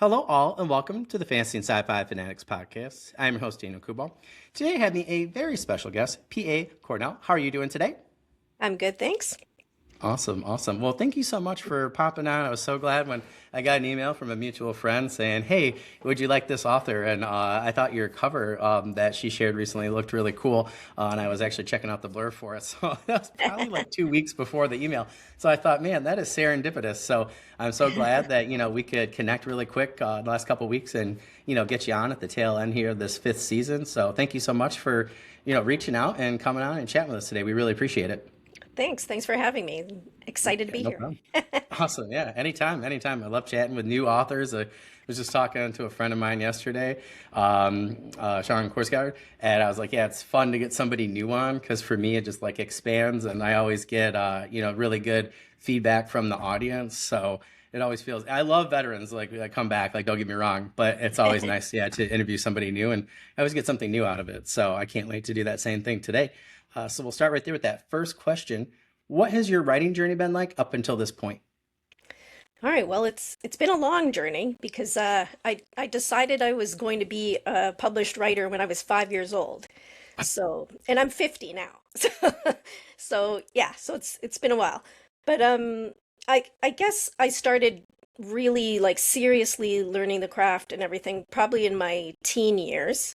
Hello, all, and welcome to the Fantasy and Sci-Fi Fanatics podcast. I'm your host, Daniel Coolbaugh. Today, I have me a very special guest, P.A. Cornell. How are you doing today? I'm good, thanks. Awesome, awesome. Well, thank you so much for popping on. I was so glad when I got an email from a mutual friend saying, "Hey, would you like this author?" And I thought your cover that she shared recently looked really cool, and I was actually checking out the blurb for it. So that was probably like 2 weeks before the email. So I thought, man, that is serendipitous. So I'm so glad that we could connect really quick the last couple of weeks and get you on at the tail end here of this fifth season. So thank you so much for reaching out and coming on and chatting with us today. We really appreciate it. Thanks for having me. Excited to Yeah, be no here. problem. Awesome. Yeah. Anytime. Anytime. I love chatting with new authors. I was just talking to a friend of mine yesterday, Sean Korsgaard, and I was like, yeah, it's fun to get somebody new on because for me, it just like expands and I always get, really good feedback from the audience. So it always feels, I love veterans like that come back, like, don't get me wrong, but it's always nice, yeah, to interview somebody new and I always get something new out of it. So I can't wait to do that same thing today. So we'll start right there with that first question. What has your writing journey been like up until this point? All right, well, it's been a long journey because I decided I was going to be a published writer when I was 5 years old. So, and I'm 50 now. So yeah, so it's been a while. But I guess I started really like seriously learning the craft and everything probably in my teen years.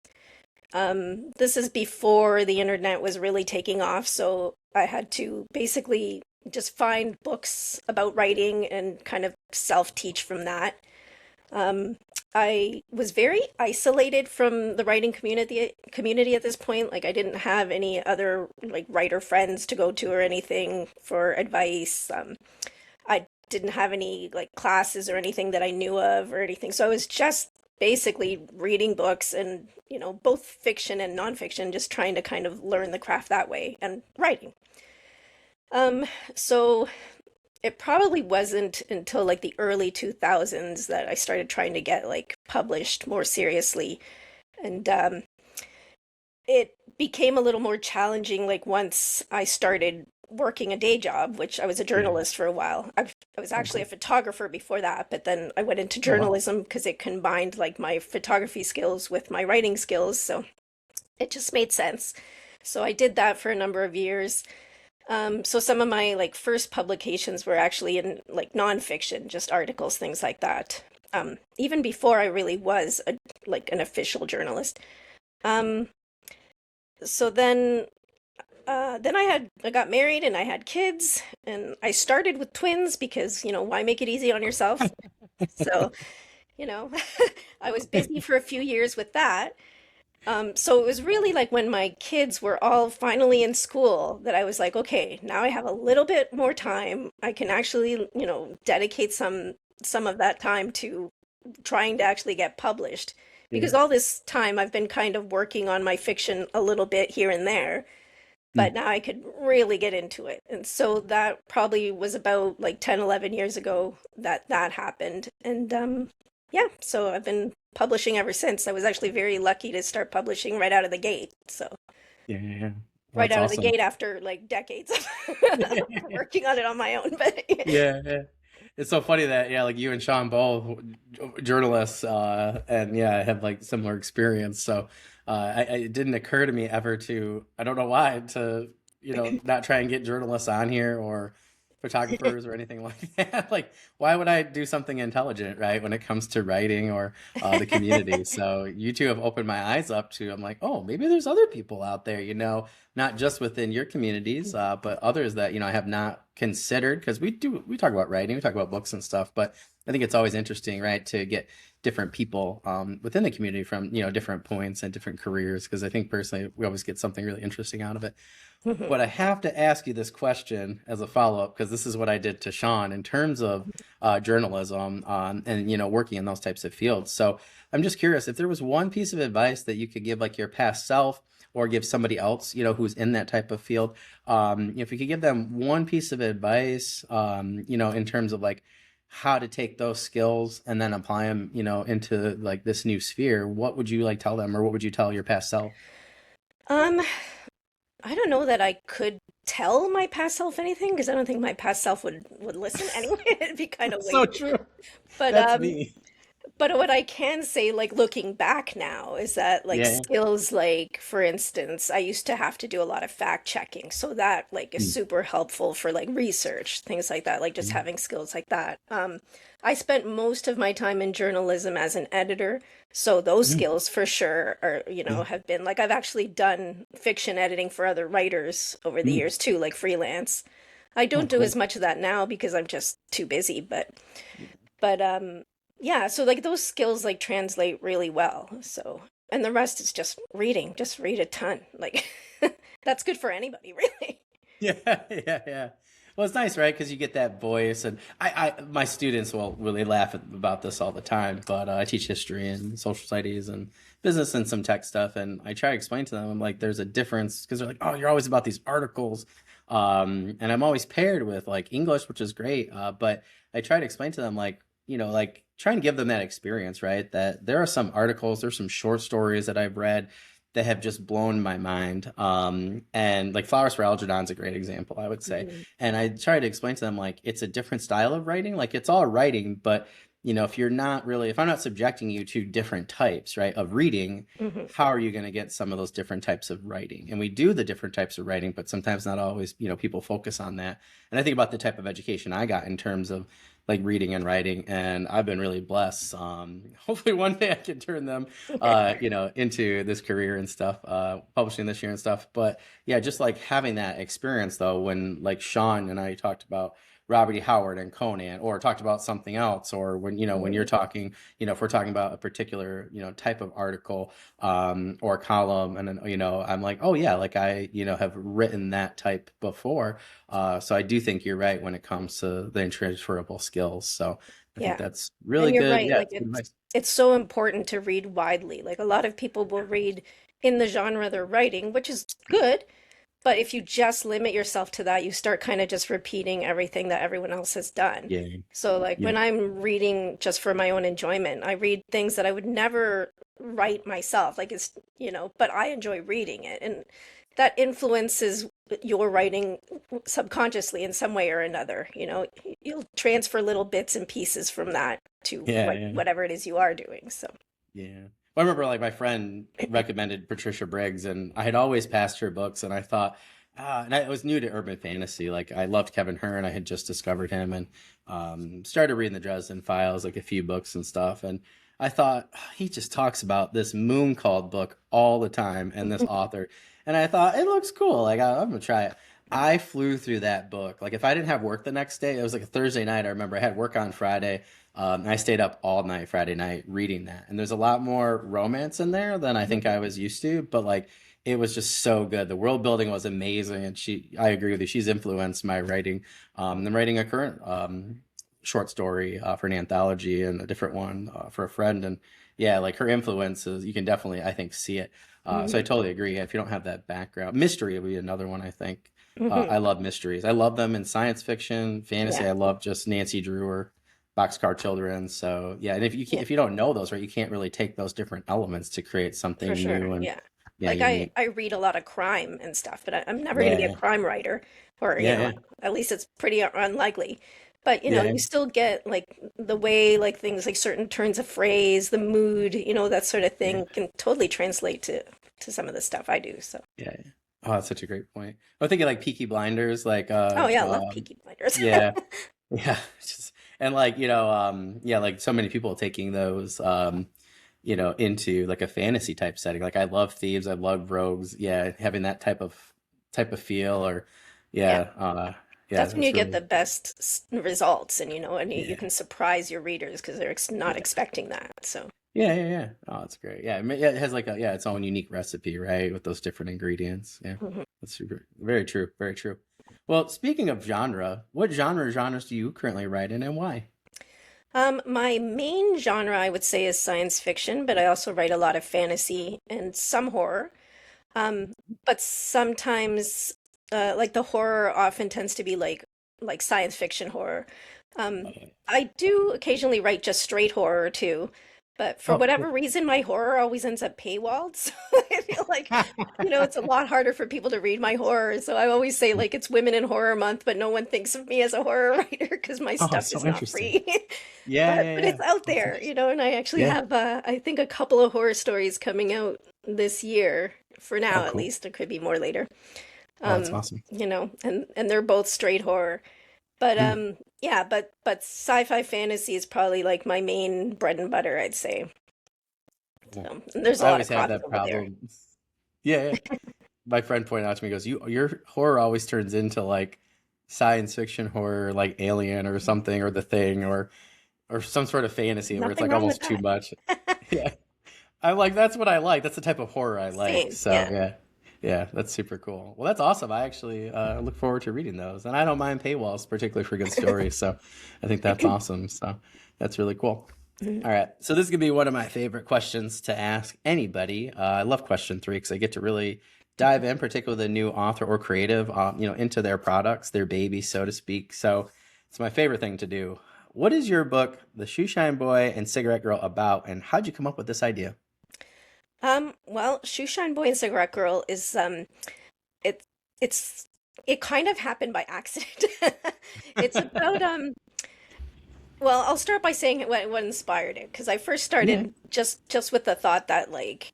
This is before the internet was really taking off, so I had to basically just find books about writing and kind of self-teach from that. Um, I was very isolated from the writing community at this point. Like I didn't have any other like writer friends to go to or anything for advice. I didn't have any like classes or anything that I knew of or anything. So I was just basically reading books and, both fiction and nonfiction, just trying to kind of learn the craft that way and writing. So it probably wasn't until like the early 2000s that I started trying to get like published more seriously. And it became a little more challenging like once I started working a day job, which I was a Yeah. journalist for a while. I was Oh, actually a cool. photographer before that, but then I went into Oh, wow. journalism because it combined like my photography skills with my writing skills, so it just made sense. So I did that for a number of years. So some of my like first publications were actually in like nonfiction, just articles, things like that. Even before I really was like an official journalist. Um, so then I got married and I had kids and I started with twins because, why make it easy on yourself? So, you know, I was busy for a few years with that. So it was really like when my kids were all finally in school that I was like, okay, now I have a little bit more time. I can actually, dedicate some of that time to trying to actually get published. Yeah. Because all this time I've been kind of working on my fiction a little bit here and there, but Mm. now I could really get into it. And so that probably was about like 10, 11 years ago that that happened. And yeah, so I've been publishing ever since. I was actually very lucky to start publishing right out of the gate. So Yeah, yeah, yeah. right That's out of the awesome. gate after like decades of working on it on my own. But Yeah, yeah. It's so funny that yeah, like you and Sean both journalists, and yeah, have like similar experience. So it didn't occur to me ever to I don't know why to not try and get journalists on here or photographers or anything like that. Like, why would I do something intelligent, right, when it comes to writing or the community? So you two have opened my eyes up to. I'm like, oh, maybe there's other people out there, not just within your communities, but others that I have not considered because we talk about writing, we talk about books and stuff, but I think it's always interesting, right, to get different people within the community from different points and different careers because I think personally we always get something really interesting out of it. But I have to ask you this question as a follow up because this is what I did to Sean in terms of journalism and working in those types of fields. So I'm just curious if there was one piece of advice that you could give like your past self or give somebody else who's in that type of field. If you could give them one piece of advice, in terms of like how to take those skills and then apply them, into like this new sphere, what would you like tell them, or what would you tell your past self? um, I don't know that I could tell my past self anything because I don't think my past self would listen anyway. It'd be kind of That's so weird. true. But That's me. But what I can say, like looking back now, is that like Yeah. skills like, for instance, I used to have to do a lot of fact checking. So that like is Mm, super helpful for like research, things like that, like just mm, having skills like that. I spent most of my time in journalism as an editor. So those mm, skills for sure are, mm, have been like I've actually done fiction editing for other writers over the mm. years too, like freelance. I Oh, don't do cool. as much of that now because I'm just too busy, but yeah, so like those skills like translate really well. So and the rest is just reading. Just read a ton. Like that's good for anybody, really. Yeah, yeah, yeah. Well, it's nice, right? Because you get that voice, and my students will really laugh about this all the time. But I teach history and social studies and business and some tech stuff, and I try to explain to them, I'm like, there's a difference because they're like, oh, you're always about these articles, and I'm always paired with like English, which is great. But I try to explain to them, like, like trying to give them that experience, right? That there are some articles, there's some short stories that I've read that have just blown my mind. And like Flowers for Algernon's a great example, I would say. Mhm. And I try to explain to them like it's a different style of writing. Like it's all writing, but if you're not really, if I'm not subjecting you to different types, right, of reading, Mhm. how are you going to get some of those different types of writing? And we do the different types of writing, but sometimes not always, people focus on that. And I think about the type of education I got in terms of like reading and writing, and I've been really blessed. Hopefully one day I can turn them into this career and stuff, publishing this year and stuff. But yeah, just like having that experience though, when like Sean and I talked about Robert E. Howard and Conan, or talked about something else, or when you're Mhm. talking, if we're talking about a particular, type of article, or column, and then, I'm like, oh yeah, like I, have written that type before. So I do think you're right when it comes to the intransferable skills. So I think Yeah. that's really And you're good. right, Yeah, like it's good advice. it's so important to read widely. Like a lot of people will read in the genre they're writing, which is good, but if you just limit yourself to that, you start kind of just repeating everything that everyone else has done. Yeah, So like yeah, when I'm reading just for my own enjoyment, I read things that I would never write myself. Like it's, but I enjoy reading it. And that influences your writing subconsciously in some way or another. You'll transfer little bits and pieces from that to yeah, yeah. whatever it is you are doing. So, Yeah. Well, I remember like my friend recommended Patricia Briggs, and I had always passed her books, and I thought, and I was new to urban fantasy. Like I loved Kevin Hearn. I had just discovered him, and started reading the Dresden Files, like a few books and stuff. And I thought, he just talks about this Moon Called book all the time and this author. And I thought, it looks cool. Like I'm gonna try it. I flew through that book. Like if I didn't have work the next day, it was like a Thursday night. I remember I had work on Friday. I stayed up all night Friday night reading that, and there's a lot more romance in there than I think I was used to. But like, it was just so good. The world building was amazing, and I agree with you. She's influenced my writing. I'm writing a current short story for an anthology, and a different one for a friend. And yeah, like her influences, you can definitely, I think, see it. So I mhm. totally agree. If you don't have that background, mystery would be another one. I think Mhm. I love mysteries. I love them in science fiction, fantasy. Yeah, I love just Nancy Drew or Boxcar Children. So yeah, and yeah, if you don't know those, right, you can't really take those different elements to create for something sure. new and Yeah. yeah, Like I, unique. I read a lot of crime and stuff, but I'm never going to be a Yeah, crime writer, or, yeah, yeah, at least it's pretty unlikely. But, yeah, you still get like the way like things like certain turns of phrase, the mood, that sort of yeah, thing can totally translate to some of the stuff I do. So, yeah, yeah. Oh, that's such a great point. I'm thinking like Peaky Blinders, like oh yeah, I love Peaky Blinders. yeah, yeah, just and like yeah, like so many people taking those into like a fantasy type setting. Like I love thieves, I love rogues. Yeah, having that type of feel, or Yeah, yeah, yeah, that's when you that's get really the best results, and and you yeah. can surprise your readers because they're not Yeah. expecting that. So, Yeah, yeah, yeah. Oh, that's great. Yeah, yeah, it has like its own unique recipe, right, with those different ingredients. Yeah, mhm. that's super, very true, very true. Well, speaking of genre, what genres do you currently write in, and why? My main genre, I would say, is science fiction, but I also write a lot of fantasy and some horror. Um, but sometimes, like the horror often tends to be like science fiction horror. Um, Okay. I do occasionally write just straight horror too, But for Oh, whatever cool. reason, my horror always ends up paywalled. So I feel like, it's a lot harder for people to read my horror. So I always say, like, it's Women in Horror Month, but no one thinks of me as a horror writer because my Oh, stuff so is not interesting. free. Yeah, But yeah, but yeah. it's out That's there, interesting. and I actually Yeah. have I think a couple of horror stories coming out this year, for Oh, now at cool. least. There could be more later. Oh, that's Um, awesome. and they're both straight horror. But Mm, yeah, but sci-fi fantasy is probably like my main bread and butter, I'd say. cool. So and there's a I lot of always have that crossover there. problem. Yeah, yeah. My friend pointed out to me, he goes, your horror always turns into like science fiction horror, like Alien or something, or The Thing, or some sort of fantasy where it's Nothing like wrong with almost too that. much. Yeah. I'm like, that's what I like. That's the type of horror I like. Same, So yeah. yeah. Yeah, that's super cool. Well, that's awesome. I actually look forward to reading those. And I don't mind paywalls, particularly for good stories. So I think that's awesome. So that's really cool. All right. So this is going to be one of my favorite questions to ask anybody. I love question three because I get to really dive in, particularly the new author or creative, into their products, their baby, so to speak. So it's my favorite thing to do. What is your book, The Shoeshine Boy and Cigarette Girl, about, and how'd you come up with this idea? Well, Shoeshine Boy and Cigarette Girl is it it's it kind of happened by accident. It's about well, I'll start by saying what inspired it, because I first Yeah. started just with the thought that, like,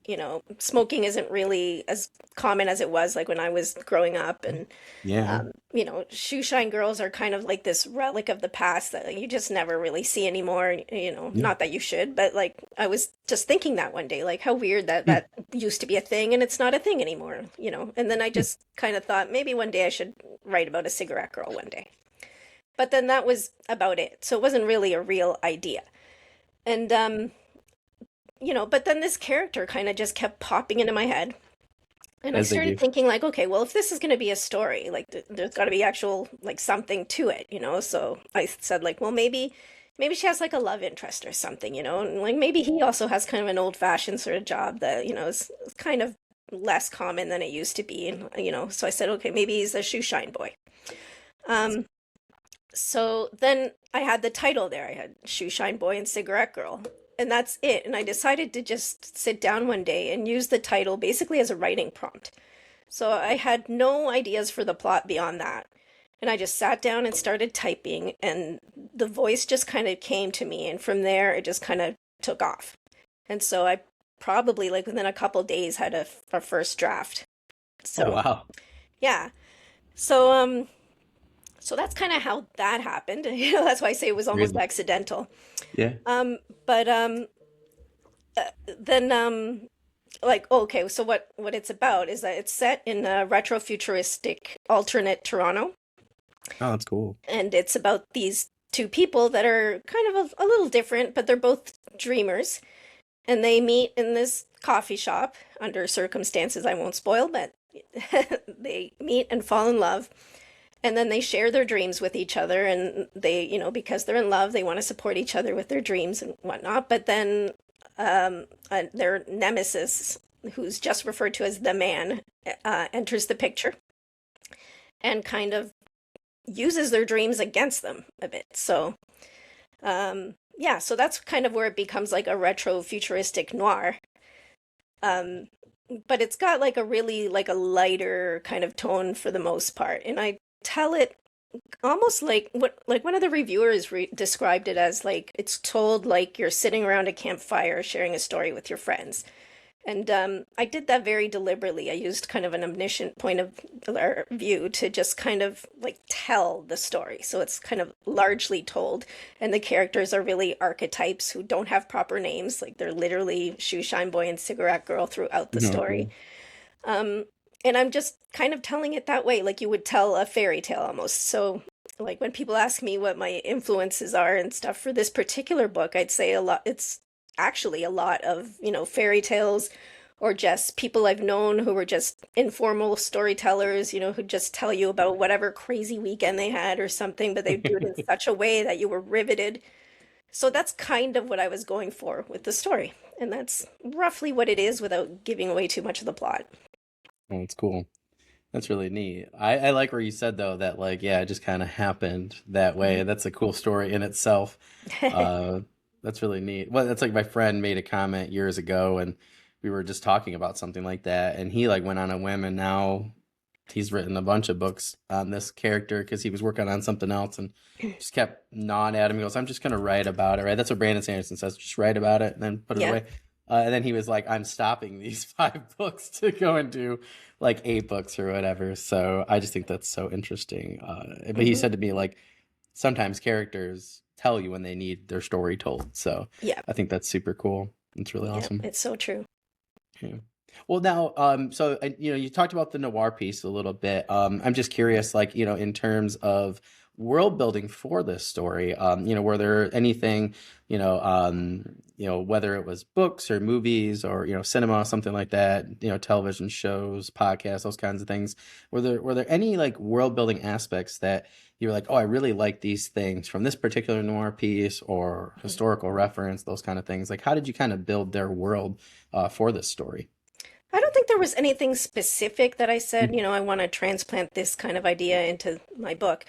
smoking isn't really as common as it was like when I was growing up. And Yeah. shoe shine girls are kind of like this relic of the past that, like, you just never really see anymore. Yeah. Not that you should, but like I was just thinking that one day, like how weird that Hmm. that used to be a thing and it's not a thing anymore. And then I just kind of thought maybe one day I should write about a cigarette girl one day. But then that was about it. So it wasn't really a real idea. And but then this character kind of just kept popping into my head. And I As they started do. thinking, like, okay, well, if this is going to be a story, like there's got to be actual, like, something to it. So I said, like, well, maybe she has like a love interest or something. And like maybe he also has kind of an old-fashioned sort of job that, is kind of less common than it used to be. And so I said, okay, maybe he's a shoe shine boy. Um, so then I had the title there. I had Shoeshine Boy and Cigarette Girl. And that's it. And I decided to just sit down one day and use the title basically as a writing prompt. So I had no ideas for the plot beyond that. And I just sat down and started typing, and the voice just kind of came to me. And from there, it just kind of took off. And so I probably, like, within a couple days, had a first draft. Oh, So, wow. yeah. So that's kind of how that happened. That's why I say it was almost Crazy. accidental. Yeah. But then like, okay, so what it's about is that it's set in a retro-futuristic alternate Toronto, Oh, that's cool. and it's about these two people that are kind of a little different, but they're both dreamers, and they meet in this coffee shop under circumstances I won't spoil, but they meet and fall in love. And then they share their dreams with each other, and they, because they're in love, they want to support each other with their dreams and whatnot. But then their nemesis, who's just referred to as the man, enters the picture and kind of uses their dreams against them a bit. So, yeah, so that's kind of where it becomes like a retro futuristic noir. Um, but it's got like a really like a lighter kind of tone for the most part. And I tell it almost like one of the reviewers described it as, like, it's told like you're sitting around a campfire sharing a story with your friends. And I did that very deliberately. I used kind of an omniscient point of view to just kind of like tell the story. So it's kind of largely told, and the characters are really archetypes who don't have proper names. Like they're literally Shoeshine Boy and Cigarette Girl throughout the Oh, story. cool. Um, and I'm just kind of telling it that way, like you would tell a fairy tale almost. So, like when people ask me what my influences are and stuff for this particular book, I'd say a lot. It's actually a lot of, fairy tales, or just people I've known who were just informal storytellers, who just tell you about whatever crazy weekend they had or something, but they do it in such a way that you were riveted. So that's kind of what I was going for with the story. And that's roughly what it is without giving away too much of the plot. Oh, that's cool. That's really neat. I like where you said though that like yeah, it just kind of happened that way. That's a cool story in itself. Uh, That's really neat. Well, that's like my friend made a comment years ago, and we were just talking about something like that, and he like went on a whim, and now he's written a bunch of books on this character because he was working on something else and just kept gnawing at him. He goes, "I'm just gonna write about it." Right? That's what Brandon Sanderson says. Just write about it and then put it Yeah. away. And then he was like, "I'm stopping these 5 books to go and do like 8 books or whatever." So I just think that's so interesting. But he Hmm. said to me like sometimes characters tell you when they need their story told. So Yeah. I think that's super cool. It's really Yeah. awesome. It's so true. Yeah. Well, now, so you talked about the noir piece a little bit. I'm just curious, like, in terms of world building for this story, were there anything, whether it was books or movies or cinema, something like that, television shows, podcasts, those kinds of things. Were there any like world building aspects that you were like, oh, I really like these things from this particular noir piece or historical reference, those kind of things? Like, how did you kind of build their world for this story? I don't think there was anything specific that I said, Mm, I want to transplant this kind of idea into my book.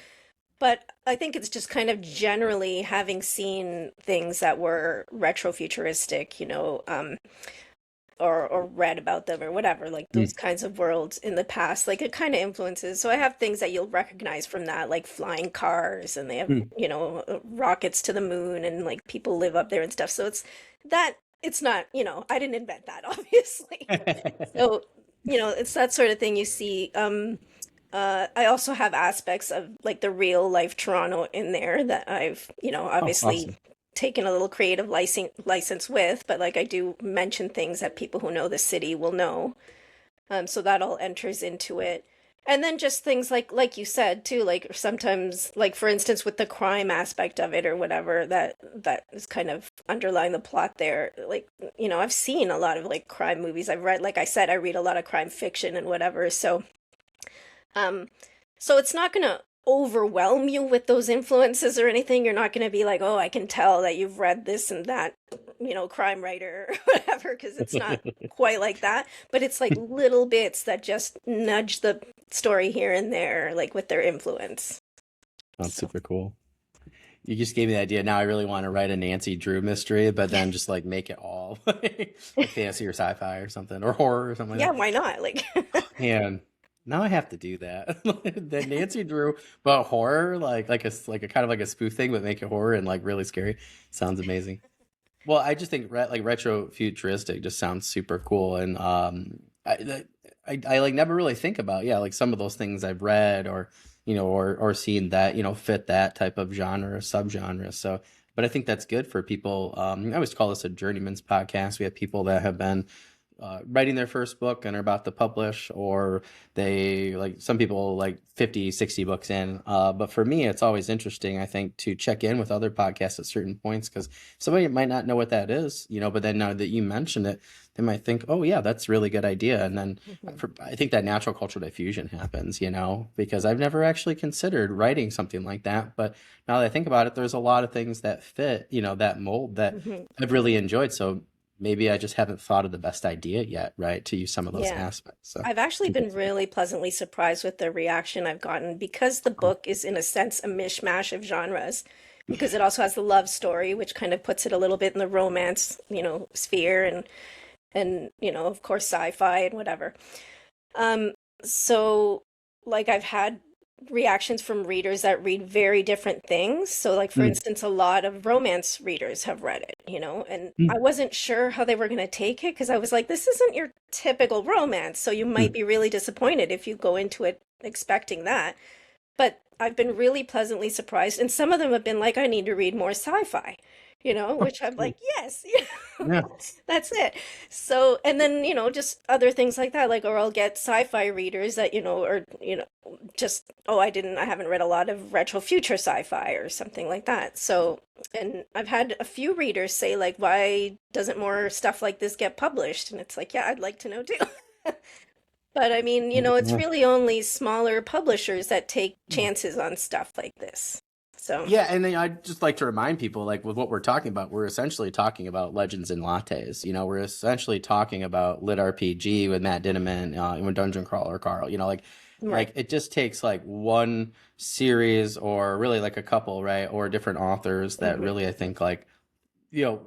But I think it's just kind of generally having seen things that were retrofuturistic, or read about them or whatever, like those mm, kinds of worlds in the past. Like it kind of influences. So I have things that you'll recognize from that, like flying cars, and they have, mm. rockets to the moon, and like people live up there and stuff. So that it's not, I didn't invent that, obviously. So, it's that sort of thing you see. I also have aspects of like the real life Toronto in there that I've, Oh, obviously awesome. taken a little creative license with, but like I do mention things that people who know the city will know. So that all enters into it. And then just things like you said too, like sometimes like for instance with the crime aspect of it or whatever that is kind of underlying the plot there. Like, I've seen a lot of like crime movies. I've read, like I said, I read a lot of crime fiction and whatever. Um, so it's not gonna overwhelm you with those influences or anything. You're not gonna be like, oh, I can tell that you've read this and that, crime writer or whatever, because it's not quite like that. But it's like little bits that just nudge the story here and there, like with their influence. That's So super cool. You just gave me the idea. Now I really want to write a Nancy Drew mystery, but then just like make it all like fantasy or sci-fi or something or horror or something like yeah, that. why not? Like, Man, now I have to do that. The Nancy Drew, but horror, like a kind of like a spoof thing, but make it horror and like really scary. Sounds amazing. Well, I just think like retro futuristic just sounds super cool, and I like never really think about like some of those things I've read or or seen that fit that type of genre or subgenre. So, but I think that's good for people. I always call this a journeyman's podcast. We have people that have been writing their first book and are about to publish, or they like some people like 50, 60 books in. But for me, it's always interesting, I think, to check in with other podcasts at certain points because somebody might not know what that is, but then now that you mention it, they might think, oh, yeah, that's a really good idea. And then mhm. I think that natural cultural diffusion happens, because I've never actually considered writing something like that. But now that I think about it, there's a lot of things that fit, that mold that Mhm. I've really enjoyed. So maybe I just haven't thought of the best idea yet, right? To use some of those Yeah. aspects. So I I've actually think been that's really pleasantly surprised with the reaction I've gotten because the cool. book is, in a sense, a mishmash of genres. Because it also has the love story, which kind of puts it a little bit in the romance, sphere, and of course, sci-fi and whatever. Um, so like I've had reactions from readers that read very different things. So like for Mm, instance, a lot of romance readers have read it, and I mm, wasn't sure how they were going to take it because I was like, this isn't your typical romance, so you might mm. be really disappointed if you go into it expecting that. But I've been really pleasantly surprised, and some of them have been like, I need to read more sci-fi, Oh, which I'm like, cool. yes, Yeah. that's it. So, and then, just other things like that, like, or I'll get sci-fi readers that, or, just, oh, I haven't read a lot of retro future sci-fi or something like that. So, and I've had a few readers say, like, why doesn't more stuff like this get published? And it's like, yeah, I'd like to know too. But I mean, it's Yeah. really only smaller publishers that take chances on stuff like this. So, Yeah, and then I'd just like to remind people, like with what we're talking about, we're essentially talking about Legends and Lattes. We're essentially talking about lit RPG with Matt Dinniman, with Dungeon Crawler Carl. Like right. it just takes like one series or really like a couple, right, or different authors that Hmm. really I think like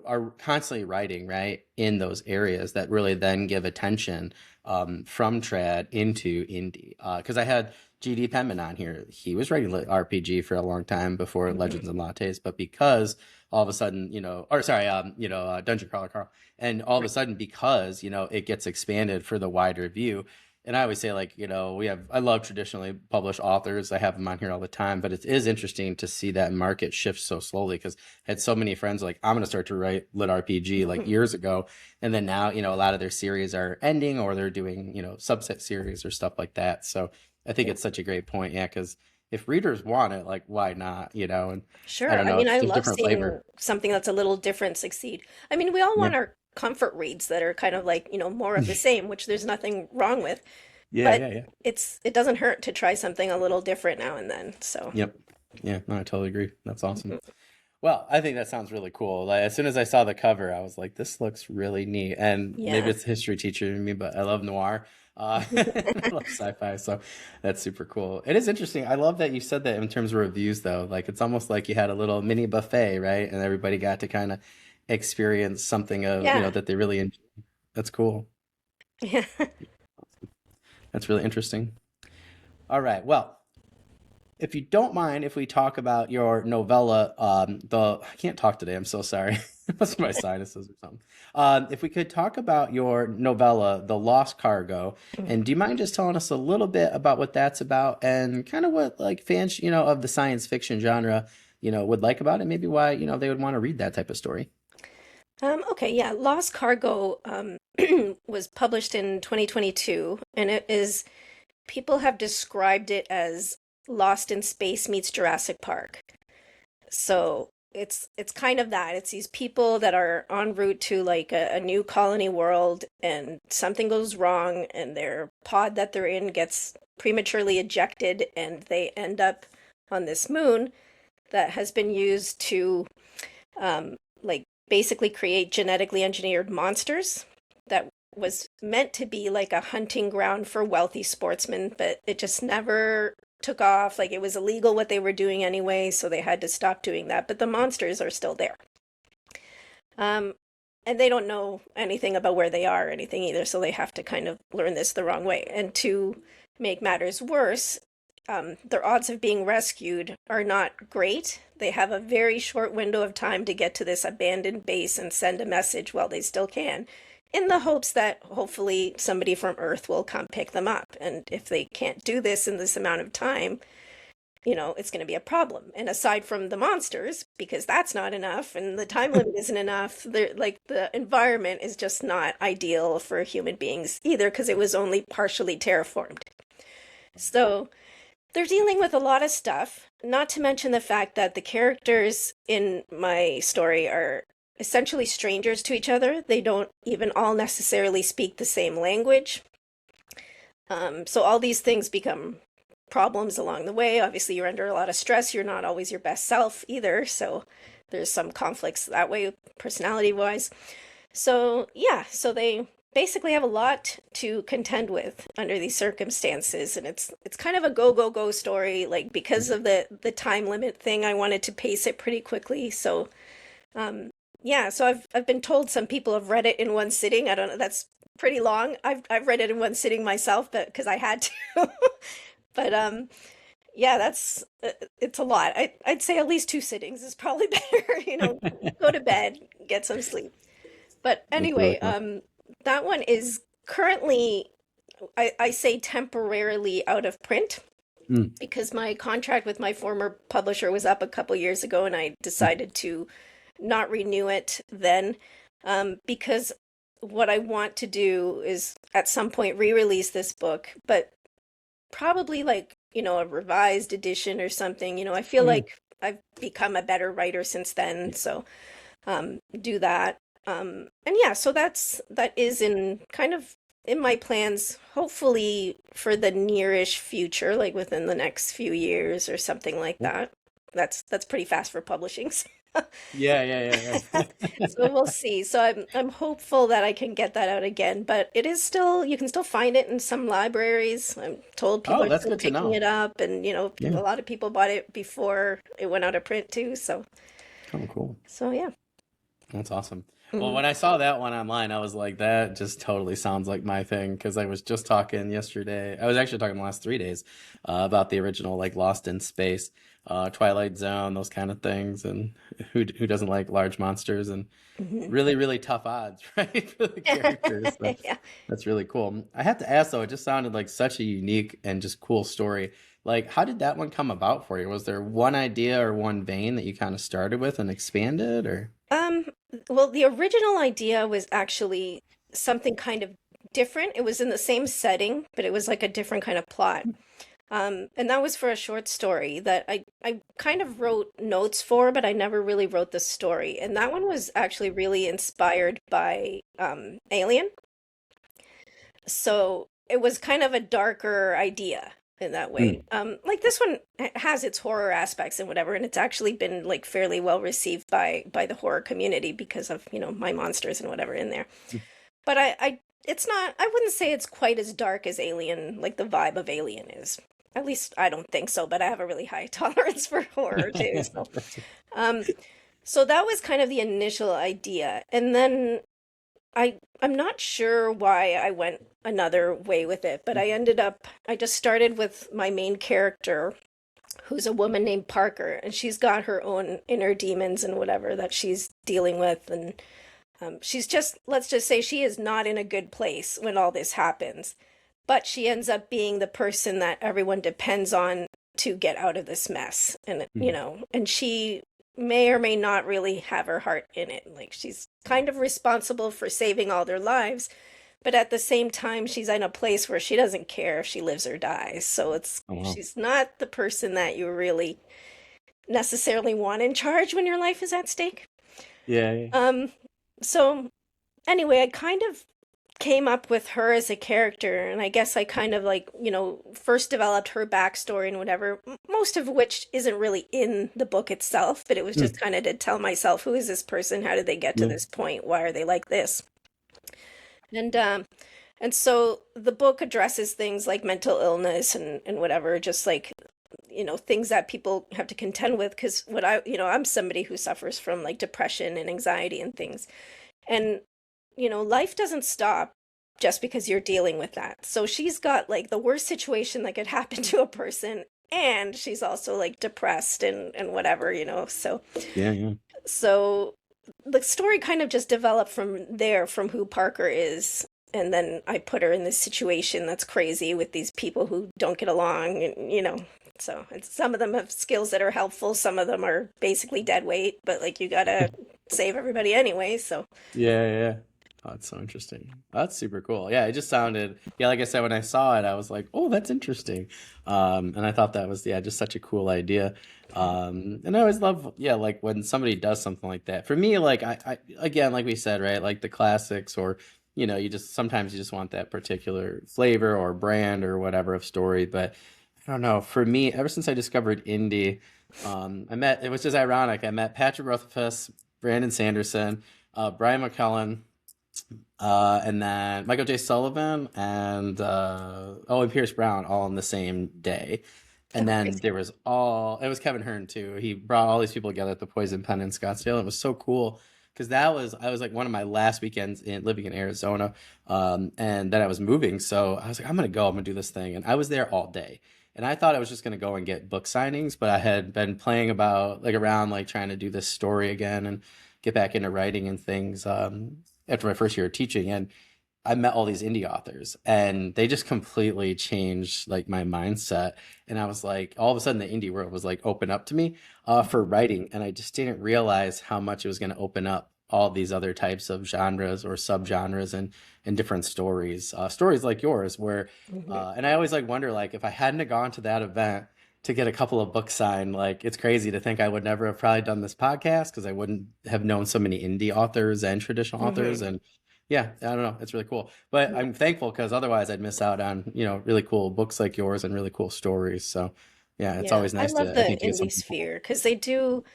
are constantly writing, right, in those areas that really then give attention from trad into indie. Because I had GD Penman on here. He was writing RPG for a long time before Mhm. Legends and Lattes, but because all of a sudden, or sorry, Dungeon Crawler Carl, and all of a Right. sudden, because, it gets expanded for the wider view. And I always say, like, I love traditionally published authors. I have them on here all the time, but it is interesting to see that market shift so slowly because I had so many friends like, I'm going to start to write lit RPG like years ago. And then now, a lot of their series are ending or they're doing, subset series or stuff like that. So I think Yeah. it's such a great point. Yeah. Because if readers want it, like, why not, And I Sure. don't I know, mean, it's I just love different seeing flavor. something that's a little different succeed. I mean, we all Yeah. want our comfort reads that are kind of like, more of the same, which there's nothing wrong with, Yeah. but Yeah. Yeah. it doesn't hurt to try something a little different now and then. So, Yep. Yeah. No, I totally agree. That's awesome. mhm. Well, I think that sounds really cool. Like as soon as I saw the cover, I was like, "This looks really neat." And maybe Yeah. it's a history teacher in me, but I love noir. I love sci-fi, so that's super cool. It is interesting. I love that you said that in terms of reviews, though. Like it's almost like you had a little mini buffet, right? And everybody got to kind of experience something of Yeah. that they really enjoy. That's cool. Yeah. That's really interesting. All right. Well, if you don't mind, if we talk about your novella, I can't talk today. I'm so sorry. It must be my sinuses or something. If we could talk about your novella, The Lost Cargo, and do you mind just telling us a little bit about what that's about and kind of what like fans, of the science fiction genre, would like about it, maybe why, they would want to read that type of story. Okay, yeah. Lost Cargo was published in 2022, and it is, people have described it as Lost in Space meets Jurassic Park. So it's kind of that. It's these people that are en route to like a new colony world, and something goes wrong, and their pod that they're in gets prematurely ejected, and they end up on this moon that has been used to like basically create genetically engineered monsters that was meant to be like a hunting ground for wealthy sportsmen, but it just never took off. Like it was illegal what they were doing anyway, so they had to stop doing that. But the monsters are still there. Um, and they don't know anything about where they are or anything either, so they have to kind of learn this the wrong way. And to make matters worse, their odds of being rescued are not great. They have a very short window of time to get to this abandoned base and send a message while they still can, in the hopes that hopefully somebody from Earth will come pick them up. And if they can't do this in this amount of time, it's going to be a problem. And aside from the monsters, because that's not enough and the time limit isn't enough, like the environment is just not ideal for human beings either because it was only partially terraformed. So they're dealing with a lot of stuff, not to mention the fact that the characters in my story are essentially strangers to each other. They don't even all necessarily speak the same language. So all these things become problems along the way. Obviously, you're under a lot of stress. You're not always your best self either. So there's some conflicts that way, personality wise. So, yeah, so they basically have a lot to contend with under these circumstances, and it's kind of a go story. Like because of the time limit thing, I wanted to pace it pretty quickly. So yeah, so I've been told some people have read it in one sitting. I don't know, that's pretty long. I've read it in one sitting myself, but because I had to. But yeah, that's it's a lot. I'd say at least two sittings is probably better. Go to bed, get some sleep. But That's really anyway, cool. that one is currently, I say temporarily out of print Mm, because my contract with my former publisher was up a couple years ago, and I mm, decided to not renew it then, because what I want to do is at some point re-release this book, but probably like, a revised edition or something. I feel yeah. like I've become a better writer since then, so do that. And yeah, so that is in kind of in my plans, hopefully for the nearish future, like within the next few years or something like that. That's pretty fast for publishing. Yeah, yeah, yeah, So yeah. we'll see. So I'm hopeful that I can get that out again, but it is still, you can still find it in some libraries. I'm told people Oh, are that's still good to picking know. it up, and a Yeah. lot of people bought it before it went out of print too. So Oh, cool. yeah. That's awesome. Well, Mhm. when I saw that one online, I was like, that just totally sounds like my thing. Because I was just talking yesterday. I was actually talking the last 3 days about the original, like Lost in Space, Twilight Zone, those kind of things. And who doesn't like large monsters and Mhm. really, really tough odds, right, for the characters. So Yeah. that's really cool. I have to ask though, it just sounded like such a unique and just cool story. Like, how did that one come about for you? Was there one idea or one vein that you kind of started with and expanded, or? Um, well, the original idea was actually something kind of different. It was in the same setting, but it was like a different kind of plot. And that was for a short story that I kind of wrote notes for, but I never really wrote the story. And that one was actually really inspired by Alien. So it was kind of a darker idea in that way. Mm. Like this one has its horror aspects and whatever, and it's actually been like fairly well received by the horror community because of, my monsters and whatever in there. But it's not, I wouldn't say it's quite as dark as Alien, like the vibe of Alien is. At least I don't think so, but I have a really high tolerance for horror too. Um, so that was kind of the initial idea. And then I'm not sure why I went another way with it, but I just started with my main character, who's a woman named Parker, and she's got her own inner demons and whatever that she's dealing with. And she's just, let's just say she is not in a good place when all this happens, but she ends up being the person that everyone depends on to get out of this mess. And, and she may or may not really have her heart in it. Like she's kind of responsible for saving all their lives, but at the same time, she's in a place where she doesn't care if she lives or dies. So Oh, wow. she's not the person that you really necessarily want in charge when your life is at stake. Yeah, yeah. Um, so anyway, I kind of came up with her as a character, and I guess I kind of like, first developed her backstory and whatever, most of which isn't really in the book itself, but it was just Mm. kind of to tell myself, who is this person? How did they get to Yeah. this point? Why are they like this? And so the book addresses things like mental illness and whatever, just like, things that people have to contend with. Because I'm somebody who suffers from like depression and anxiety and things. And, life doesn't stop just because you're dealing with that. So she's got like the worst situation that could happen to a person. And she's also like depressed and whatever, So, Yeah, yeah. so the story kind of just developed from there, from who Parker is. And then I put her in this situation that's crazy with these people who don't get along, and. So some of them have skills that are helpful. Some of them are basically dead weight, but like you gotta save everybody anyway. So Yeah, yeah. Oh, that's so interesting. That's super cool. Yeah, it just sounded, yeah, like I said, when I saw it, I was like, oh, that's interesting. And I thought that was, yeah, just such a cool idea. And I always love, yeah, like when somebody does something like that. For me, like again, like we said, right, like the classics, or you just sometimes you just want that particular flavor or brand or whatever of story. But I don't know. For me, ever since I discovered indie, it was just ironic. I met Patrick Rothfuss, Brandon Sanderson, Brian McCullen, and then Michael J. Sullivan and Pierce Brown all on the same day. And oh, then crazy. it was Kevin Hearn too. He brought all these people together at the Poison Pen in Scottsdale. It was so cool because I was like one of my last weekends living in Arizona. And then I was moving. So I was like, I'm going to do this thing. And I was there all day. And I thought I was just going to go and get book signings, but I had been playing around, like trying to do this story again and get back into writing and things. After my first year of teaching, and I met all these indie authors, and they just completely changed like my mindset. And I was like, all of a sudden the indie world was like open up to me for writing, and I just didn't realize how much it was going to open up all these other types of genres or subgenres and different stories like yours where Mhm. and I always like wonder, like, if I hadn't have gone to that event to get a couple of books signed, like it's crazy to think I would never have probably done this podcast because I wouldn't have known so many indie authors and traditional authors. Mhm. And yeah, I don't know, it's really cool. But I'm thankful because otherwise I'd miss out on, really cool books like yours and really cool stories. So yeah, it's Yeah, always I nice love to, I the think, to get indie something cool. sphere because they do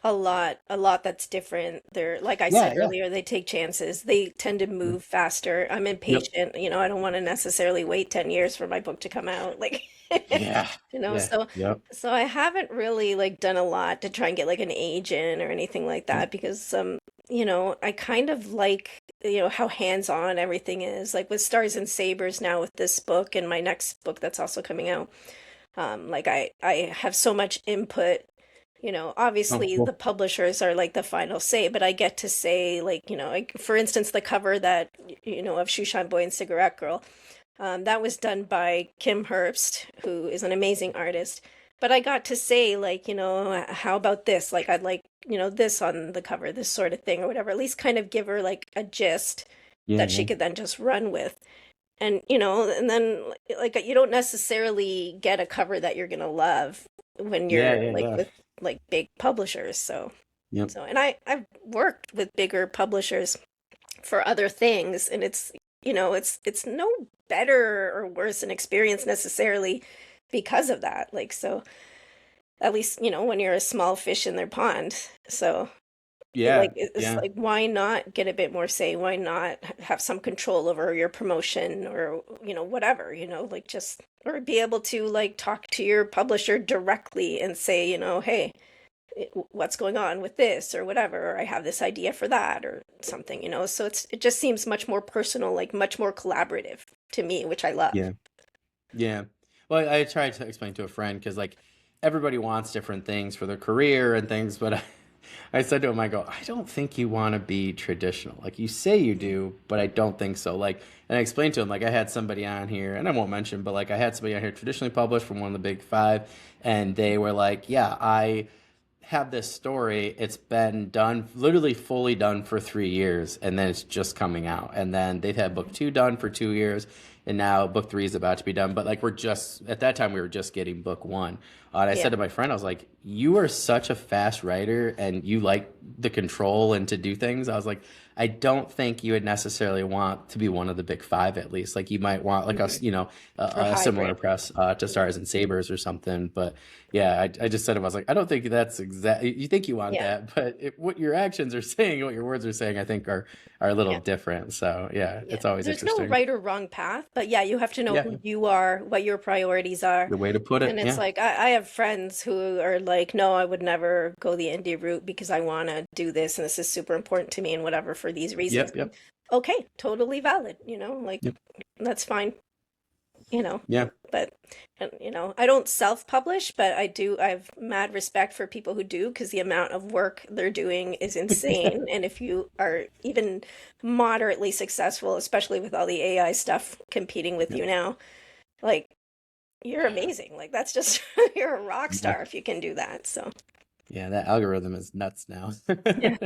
a lot that's different. They're, like I Yeah, said yeah. earlier, they take chances. They tend to Yeah. move faster. I'm Yep. impatient, I don't want to necessarily wait 10 years for my book to come out. Like, Yeah. Yeah. so Yep. I haven't really like done a lot to try and get like an agent or anything like that because I kind of like, how hands-on everything is. Like with Stars and Sabers now with this book and my next book that's also coming out. Like I have so much input. Oh, Obviously the cool. publishers are like the final say, but I get to say like, like for instance, the cover that, of Shoeshine Boy and Cigarette Girl, that was done by Kim Herbst, who is an amazing artist. But I got to say, like, how about this? Like, I'd like, this on the cover, this sort of thing, or whatever. At least kind of give her like a gist Yeah, that she yeah. could then just run with. And, and then like you don't necessarily get a cover that you're gonna love when Yeah, you're yeah, like yeah. with like big publishers. So, Yep. and I've worked with bigger publishers for other things, and it's no better or worse an experience necessarily because of that. Like, so at least when you're a small fish in their pond. So like Yeah, it's yeah. like, why not get a bit more say? Why not have some control over your promotion, or whatever, like just, or be able to like talk to your publisher directly and say, hey, what's going on with this or whatever, or I have this idea for that or something, so it just seems much more personal, like much more collaborative to me, which I love. Yeah. Yeah. Well, I tried to explain to a friend because like everybody wants different things for their career and things, but I said to him, I go, I don't think you want to be traditional. Like you say you do, but I don't think so. Like, and I explained to him, like I had somebody on here, and I won't mention, but like I had somebody on here traditionally published from one of the big five, and they were like, yeah, I have this story. It's been done, literally fully done for 3 years, and then it's just coming out. And then they've had book two done for 2 years, and now book three is about to be done. But like we're just at that time, we were just getting book one. And I Yeah. said to my friend, I was like, "You are such a fast writer, and you like the control and to do things." I was like, "I don't think you would necessarily want to be one of the big five, at least. Like you might want like Hmm. Or a similar hybrid. press to Stars and Sabers or something." But yeah, I just said to him, I was like, I don't think that's exactly, you think you want Yeah. that, but what your actions are saying, what your words are saying, I think are a little Yeah. different. So yeah, Yeah. it's always There's no interesting. right or wrong path, but yeah, you have to know Yeah, who you are, what your priorities are. the way to put it. And it's Yeah. like, I have friends who are like, no, I would never go the indie route because I want to do this and this is super important to me and whatever for these reasons. Yep, yep, Okay, totally valid, like yep. that's fine, you know. Yeah. But and I don't self-publish, but I have mad respect for people who do, because the amount of work they're doing is insane. And if you are even moderately successful, especially with all the AI stuff competing with Yep. you now, like you're amazing. Like that's just you're a rock Yeah. star if you can do that. So Yeah, that algorithm is nuts now. yeah.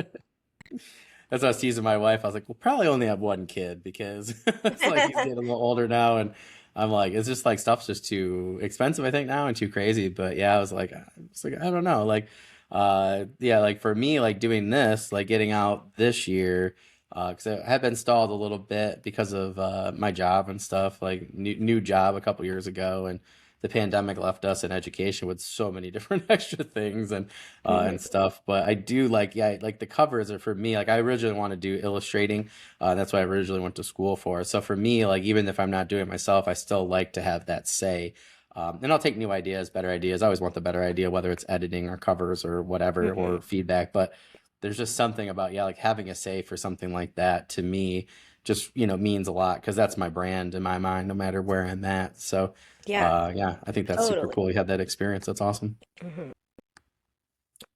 That's why I was teasing my wife. I was like, we'll probably only have one kid because it's like he's getting a little older now. And I'm like, it's just like stuff's just too expensive, I think, now and too crazy. But yeah, I don't know. Like, yeah, like for me, like doing this, like getting out this year, because I had been stalled a little bit because of my job and stuff, like new job a couple years ago. And the pandemic left us in education with so many different extra things and Mhm. stuff. But I do like, yeah, like the covers are for me. Like I originally want to do illustrating. That's what I originally went to school for. So for me, like even if I'm not doing it myself, I still like to have that say. And I'll take new ideas, better ideas. I always want the better idea, whether it's editing or covers or whatever Mhm. or feedback. But there's just something about, yeah, like having a say for something like that to me just means a lot because that's my brand in my mind, no matter where I'm at. So Yeah, yeah, I think that's super totally. cool. You had that experience. That's awesome. Mhm.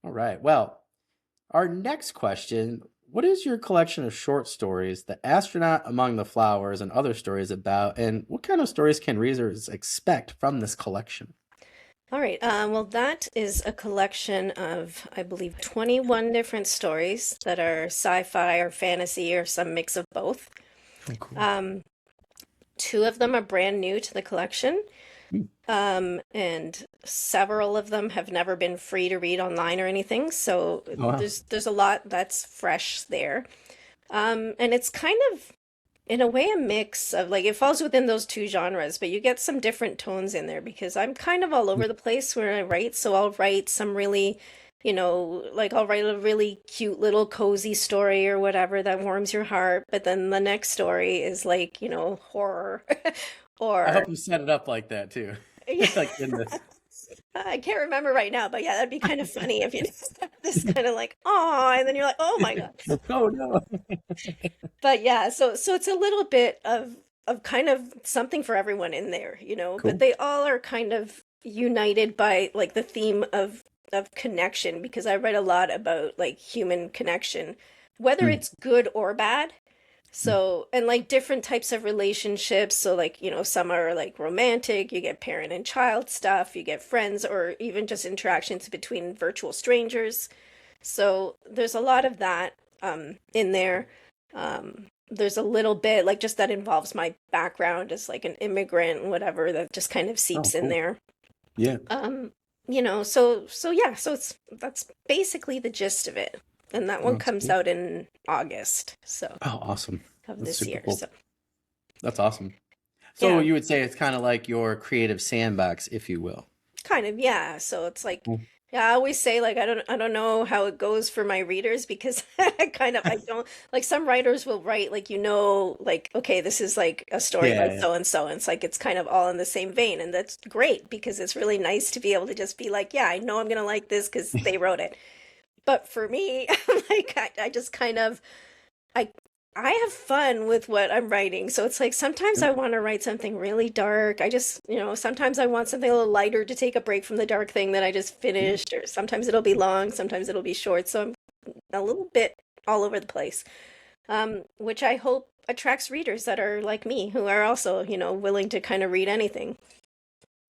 All right. Well, our next question, what is your collection of short stories, The Astronaut Among the Flowers, and other stories about, and what kind of stories can readers expect from this collection? All right. Well, that is a collection of, I believe, 21 different stories that are sci-fi or fantasy or some mix of both. Oh, cool. Um, Two of them are brand new to the collection, Hmm. and several of them have never been free to read online or anything. So Oh, wow. there's a lot that's fresh there. And it's kind of, in a way, a mix of like, it falls within those two genres, but you get some different tones in there because I'm kind of all over the place when I write. So I'll write some really, like I'll write a really cute little cozy story or whatever that warms your heart, but then the next story is like, horror I or hope you set it up like that too. yeah. Like in this. I can't remember right now, but yeah, that'd be kind of funny if you this kind of like, oh, and then you're like, oh my God. Oh no. But yeah, so it's a little bit of kind of something for everyone in there, but Cool. they all are kind of united by like the theme of connection because I write a lot about like human connection, whether Mm, it's good or bad. mm. So, and like different types of relationships. So, like, some are like romantic, you get parent and child stuff, you get friends, or even just interactions between virtual strangers. So, there's a lot of that in there. There's a little bit like just that involves my background as like an immigrant and whatever that just kind of Oh, seeps in cool. there. Yeah. Um, so yeah, so that's basically the gist of it. And that Oh, one that's comes cool. out in August, so Oh, awesome. of That's this super year. cool. So That's awesome. So yeah, you would say it's kind of like your creative sandbox, if you will. kind of, yeah. So it's like, Cool. yeah, I always say like I don't know how it goes for my readers because I don't like some writers will write like like okay, this is like a story by Yeah, so and so, and it's like it's kind of all in the same vein, and that's great because it's really nice to be able to just be like, yeah, I know I'm gonna like this because yeah. they wrote it. But for me, like I just kind of I I have fun with what I'm writing. So it's like sometimes Yep. I want to write something really dark. I just, sometimes I want something a little lighter to take a break from the dark thing that I just Yeah. finished, or sometimes it'll be long, sometimes it'll be short. So I'm a little bit all over the place, which I hope attracts readers that are like me, who are also, willing to kind of read anything.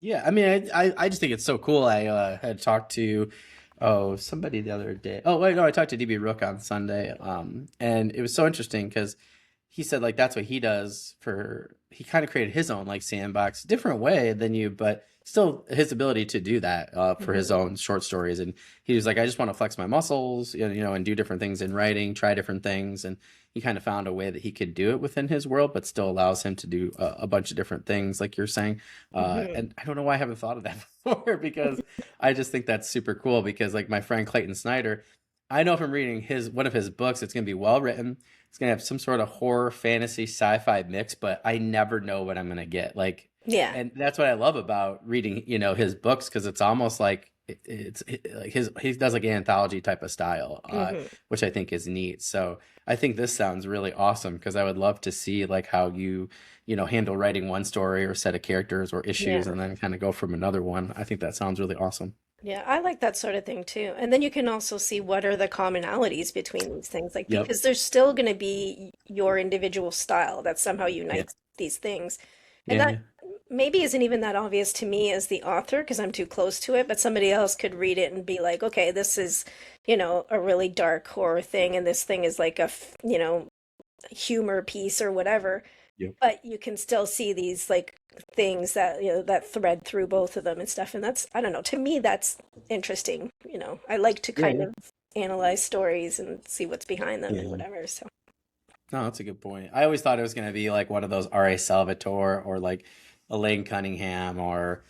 Yeah, I mean, I just think it's so cool. I had talked to somebody the other day. Oh wait, no, I talked to DB Rook on Sunday, and it was so interesting because he said like that's what he does for. He kind of created his own like sandbox, different way than you, but still his ability to do that for his Hmm. own short stories. And he was like, I just want to flex my muscles, and do different things in writing, try different things, and he kind of found a way that he could do it within his world, but still allows him to do a bunch of different things, like you're saying. Hmm. And I don't know why I haven't thought of that before because I just think that's super cool because like my friend Clayton Snyder, I know from reading his one of his books, it's gonna be well written. It's gonna have some sort of horror, fantasy, sci-fi mix, but I never know what I'm gonna get. Like, Yeah. and that's what I love about reading, his books because it's almost like like his he does like an anthology type of style, Hmm. which I think is neat. So I think this sounds really awesome because I would love to see like how you handle writing one story or set of characters or issues Yeah. and then kind of go from another one. I think that sounds really awesome. Yeah, I like that sort of thing too. And then you can also see what are the commonalities between these things, like Yep. because there's still going to be your individual style that somehow Yeah. unites these things. And Yeah. that Yeah. maybe isn't even that obvious to me as the author because I'm too close to it, but somebody else could read it and be like, okay, this is, a really dark horror thing, and this thing is like humor piece or whatever, Yep. but you can still see these like things that that thread through both of them and stuff, and that's, I don't know, to me that's interesting. I like to Yeah. kind Yeah. of analyze stories and see what's behind them and Yeah. whatever, so No, that's a good point. I always thought it was going to be like one of those R.A. Salvatore or like Elaine Cunningham or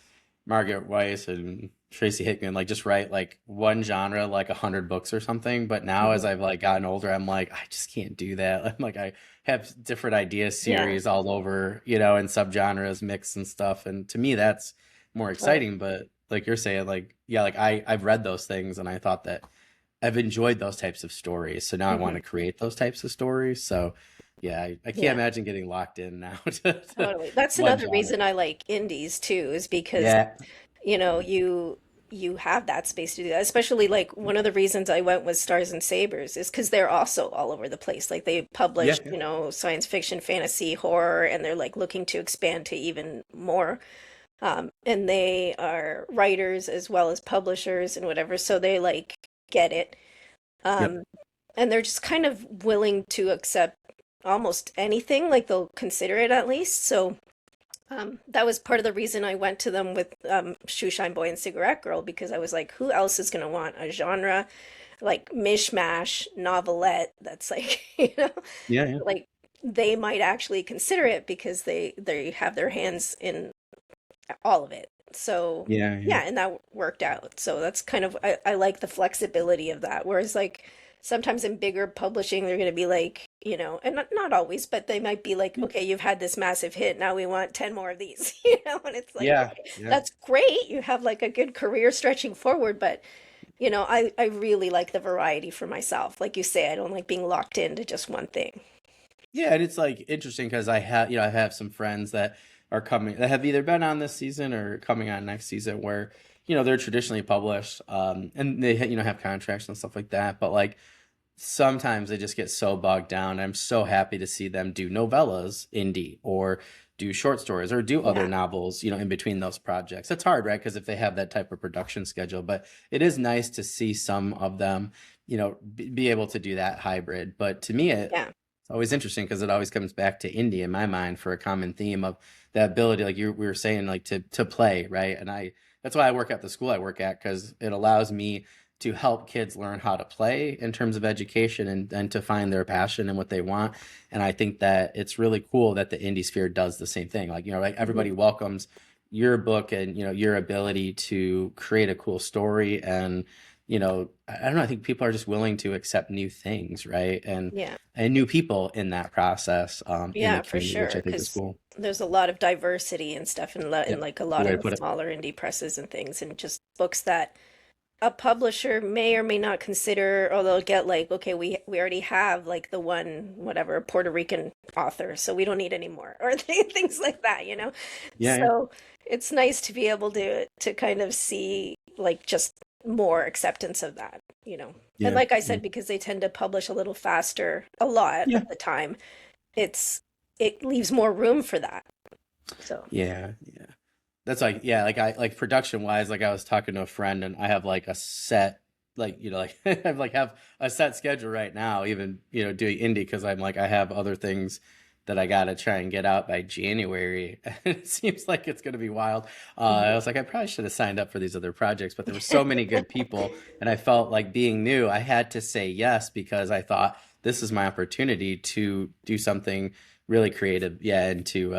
Margaret Weiss and Tracy Hickman, like just write like one genre, like 100 books or something. But now as mhm. I've like gotten older, I'm like, I just can't do that. I'm like, I have different idea Yeah, series all over, and subgenres mix and stuff. And to me, that's more totally. exciting. But like you're saying, like, yeah, like I've read those things and I thought that I've enjoyed those types of stories. So now I want Hmm. to create those types of stories. So yeah, I can't Yeah, imagine getting locked in now to totally. That's one another genre. reason I like indies too, is because Yeah. you have that space to do that. Especially like one of the reasons I went with Stars and Sabers is because they're also all over the place. Like they Yeah. publish, Yeah. science fiction, fantasy, horror, and they're like looking to expand to even more. And they are writers as well as publishers and whatever, so they like get it. Yep. Um, and they're just kind of willing to accept almost anything, like they'll consider it at least. So that was part of the reason I went to them with Shoeshine Boy and Cigarette Girl because I was like, who else is going to want a genre like mishmash novelette that's like, Yeah. Yeah. like they might actually consider it because they have their hands in all of it. So Yeah. Yeah. yeah, and that worked out. So that's kind of I like the flexibility of that. Whereas like sometimes in bigger publishing, they're going to be like, and not always, but they might be like, okay, you've had this massive hit, now we want 10 more of these, and it's like, Yeah, okay, yeah. that's great. You have like a good career stretching forward, but I really like the variety for myself. Like you say, I don't like being locked into just one thing. Yeah, and it's like interesting because I have some friends that are coming that have either been on this season or coming on next season where, they're traditionally published, and they, have contracts and stuff like that. But like sometimes they just get so bogged down. I'm so happy to see them do novellas, indie, or do short stories or do other Yeah. novels, in between those projects. It's hard, right? Because if they have that type of production schedule, but it is nice to see some of them, be able to do that hybrid. But to me, Yeah. it's always interesting because it always comes back to indie in my mind for a common theme of the ability, like we were saying, like to play, right? And that's why I work at the school I work at because it allows me to help kids learn how to play in terms of education and to find their passion and what they want. And I think that it's really cool that the indie sphere does the same thing. Like, like Hmm. everybody welcomes your book and, your ability to create a cool story. And, I don't know, I think people are just willing to accept new things, right? Yeah. And new people in that process, in the Yeah, for community, which sure. I think is Because cool. there's a lot of diversity and stuff in Yep. like a Good lot way of to the put it. smaller indie presses and things, and just books that a publisher may or may not consider, or they'll get like, okay, we already have like the one whatever Puerto Rican author, so we don't need any more, or things like that. Yeah, yeah. So it's nice to be able to kind of see like just more acceptance of that. And Yeah. like I Yeah. said, because they tend to publish a little faster a lot of Yeah. the time, it's it leaves more room for that. So, Yeah. Yeah. That's like, yeah, like I like production wise, like I was talking to a friend and I have like a set, like, like have a set schedule right now, even, doing indie because I'm like, I have other things that I gotta try and get out by January. And it seems like it's gonna be wild. I mhm. was like, I probably should have signed up for these other projects, but there were so many good people. And I felt like being new, I had to say yes because I thought this is my opportunity to do something really creative. Yeah. And to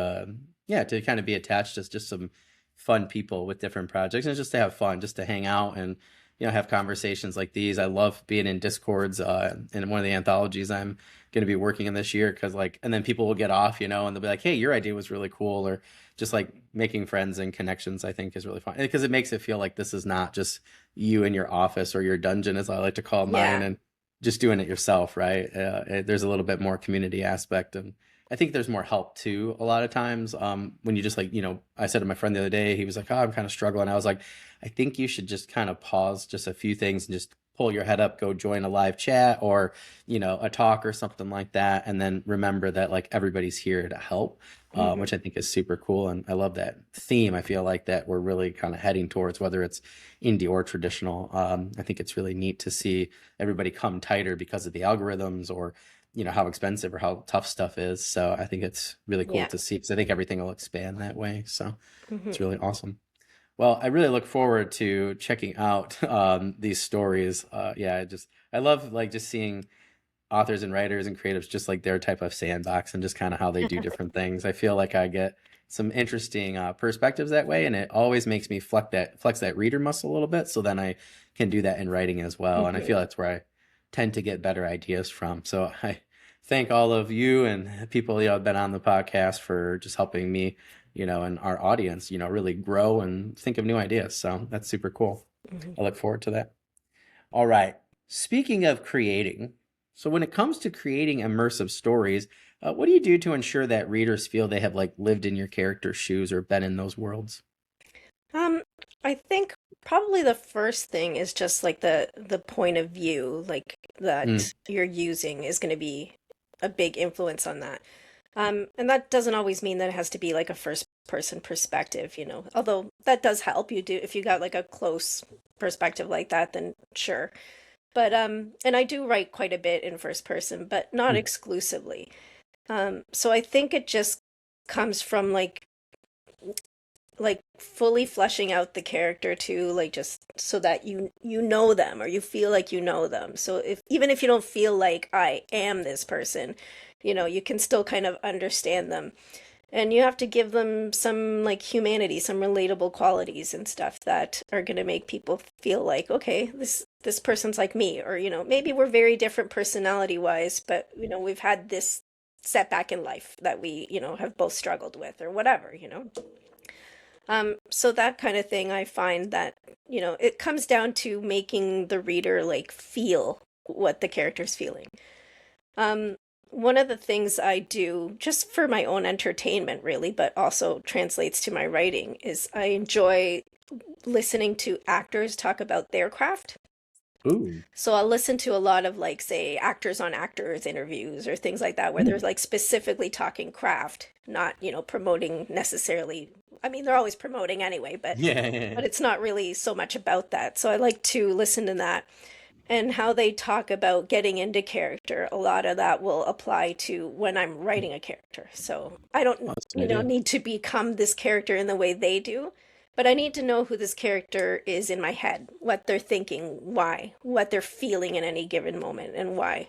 kind of be attached to just some fun people with different projects and just to have fun, just to hang out and have conversations like these. I love being in Discords in one of the anthologies I'm going to be working in this year because and then people will get off, and they'll be like, "Hey, your idea was really cool," or just like making friends and connections. I think is really fun because it makes it feel like this is not just you in your office or your dungeon, as I like to call mine, Yeah. and just doing it yourself, right? There's a little bit more community aspect and I think there's more help too a lot of times when you just like, I said to my friend the other day, he was like, oh, I'm kind of struggling. I was like, I think you should just kind of pause just a few things and just pull your head up, go join a live chat or, a talk or something like that. And then remember that like everybody's here to help, Hmm. which I think is super cool. And I love that theme. I feel like that we're really kind of heading towards whether it's indie or traditional. I think it's really neat to see everybody come tighter because of the algorithms or how expensive or how tough stuff is. So I think it's really cool Yeah. to see because I think everything will expand that way. So Hmm. it's really awesome. Well, I really look forward to checking out these stories. Yeah, I love like just seeing authors and writers and creatives just like their type of sandbox and just kind of how they do different things. I feel like I get some interesting perspectives that way, and it always makes me flex that reader muscle a little bit. So then I can do that in writing as well, and I Hmm. feel that's where I tend to get better ideas from. So I thank all of you and people have been on the podcast for just helping me, and our audience, really grow and think of new ideas. So that's super cool. Hmm. I look forward to that. All right. Speaking of creating, so when it comes to creating immersive stories, what do you do to ensure that readers feel they have like lived in your character's shoes or been in those worlds? Um, I think probably the first thing is just like the point of view like Mm, that you're using is going to be a big influence on that. And that doesn't always mean that it has to be like a first person perspective. Although that does help you do if you got like a close perspective like that, then sure. But and I do write quite a bit in first person, but not mm, exclusively. So I think it just comes from like fully fleshing out the character too, like just so that you know them or you feel like you know them. So if even if you don't feel like I am this person, you can still kind of understand them. And you have to give them some like humanity, some relatable qualities and stuff that are going to make people feel like, okay, this person's like me, or maybe we're very different personality wise, but we've had this setback in life that we have both struggled with or whatever. So that kind of thing, I find that it comes down to making the reader like feel what the character's feeling. um One of the things I do just for my own entertainment, really, but also translates to my writing, is I enjoy listening to actors talk about their craft. Ooh. So I'll listen to a lot of, like, say, actors on actors interviews or things like that, where they're like specifically talking craft, not, promoting necessarily. I mean, they're always promoting anyway, but Yeah. it's not really so much about that. So I like to listen to that and how they talk about getting into character. A lot of that will apply to when I'm writing a character. So I Oh, don't, that's an idea. need to become this character in the way they do, but I need to know who this character is in my head, what they're thinking, why, what they're feeling in any given moment, and why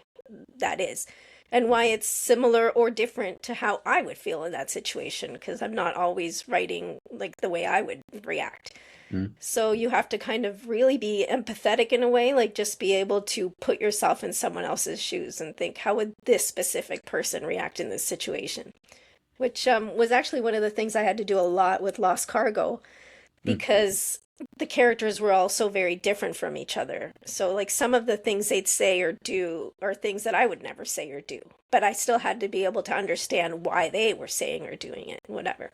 that is. And why it's similar or different to how I would feel in that situation, because I'm not always writing like the way I would react. Mm. So you have to kind of really be empathetic in a way, like just be able to put yourself in someone else's shoes and think, how would this specific person react in this situation? Which was actually one of the things I had to do a lot with Lost Cargo, Mm. because the characters were all so very different from each other. So, like, some of the things they'd say or do are things that I would never say or do, but I still had to be able to understand why they were saying or doing it, whatever.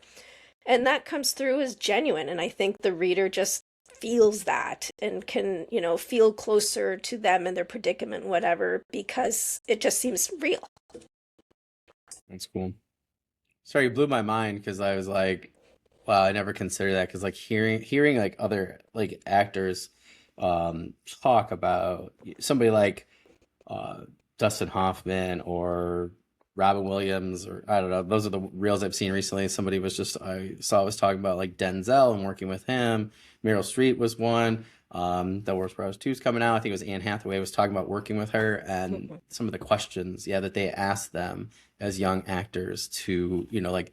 And that comes through as genuine. And I think the reader just feels that and can, feel closer to them and their predicament, whatever, because it just seems real. That's cool. Sorry, you blew my mind because I was like, wow, I never considered that because like hearing like other like actors talk about somebody like uh Dustin Hoffman or Robin Williams, or I don't know, those are the reels I've seen recently. Somebody was just I saw was talking about like Denzel and working with him. Meryl Streep was one. The Worst Bros 2 is coming out. I think it was Anne Hathaway was talking about working with her and Mhm. some of the questions, yeah, that they asked them as young actors to, like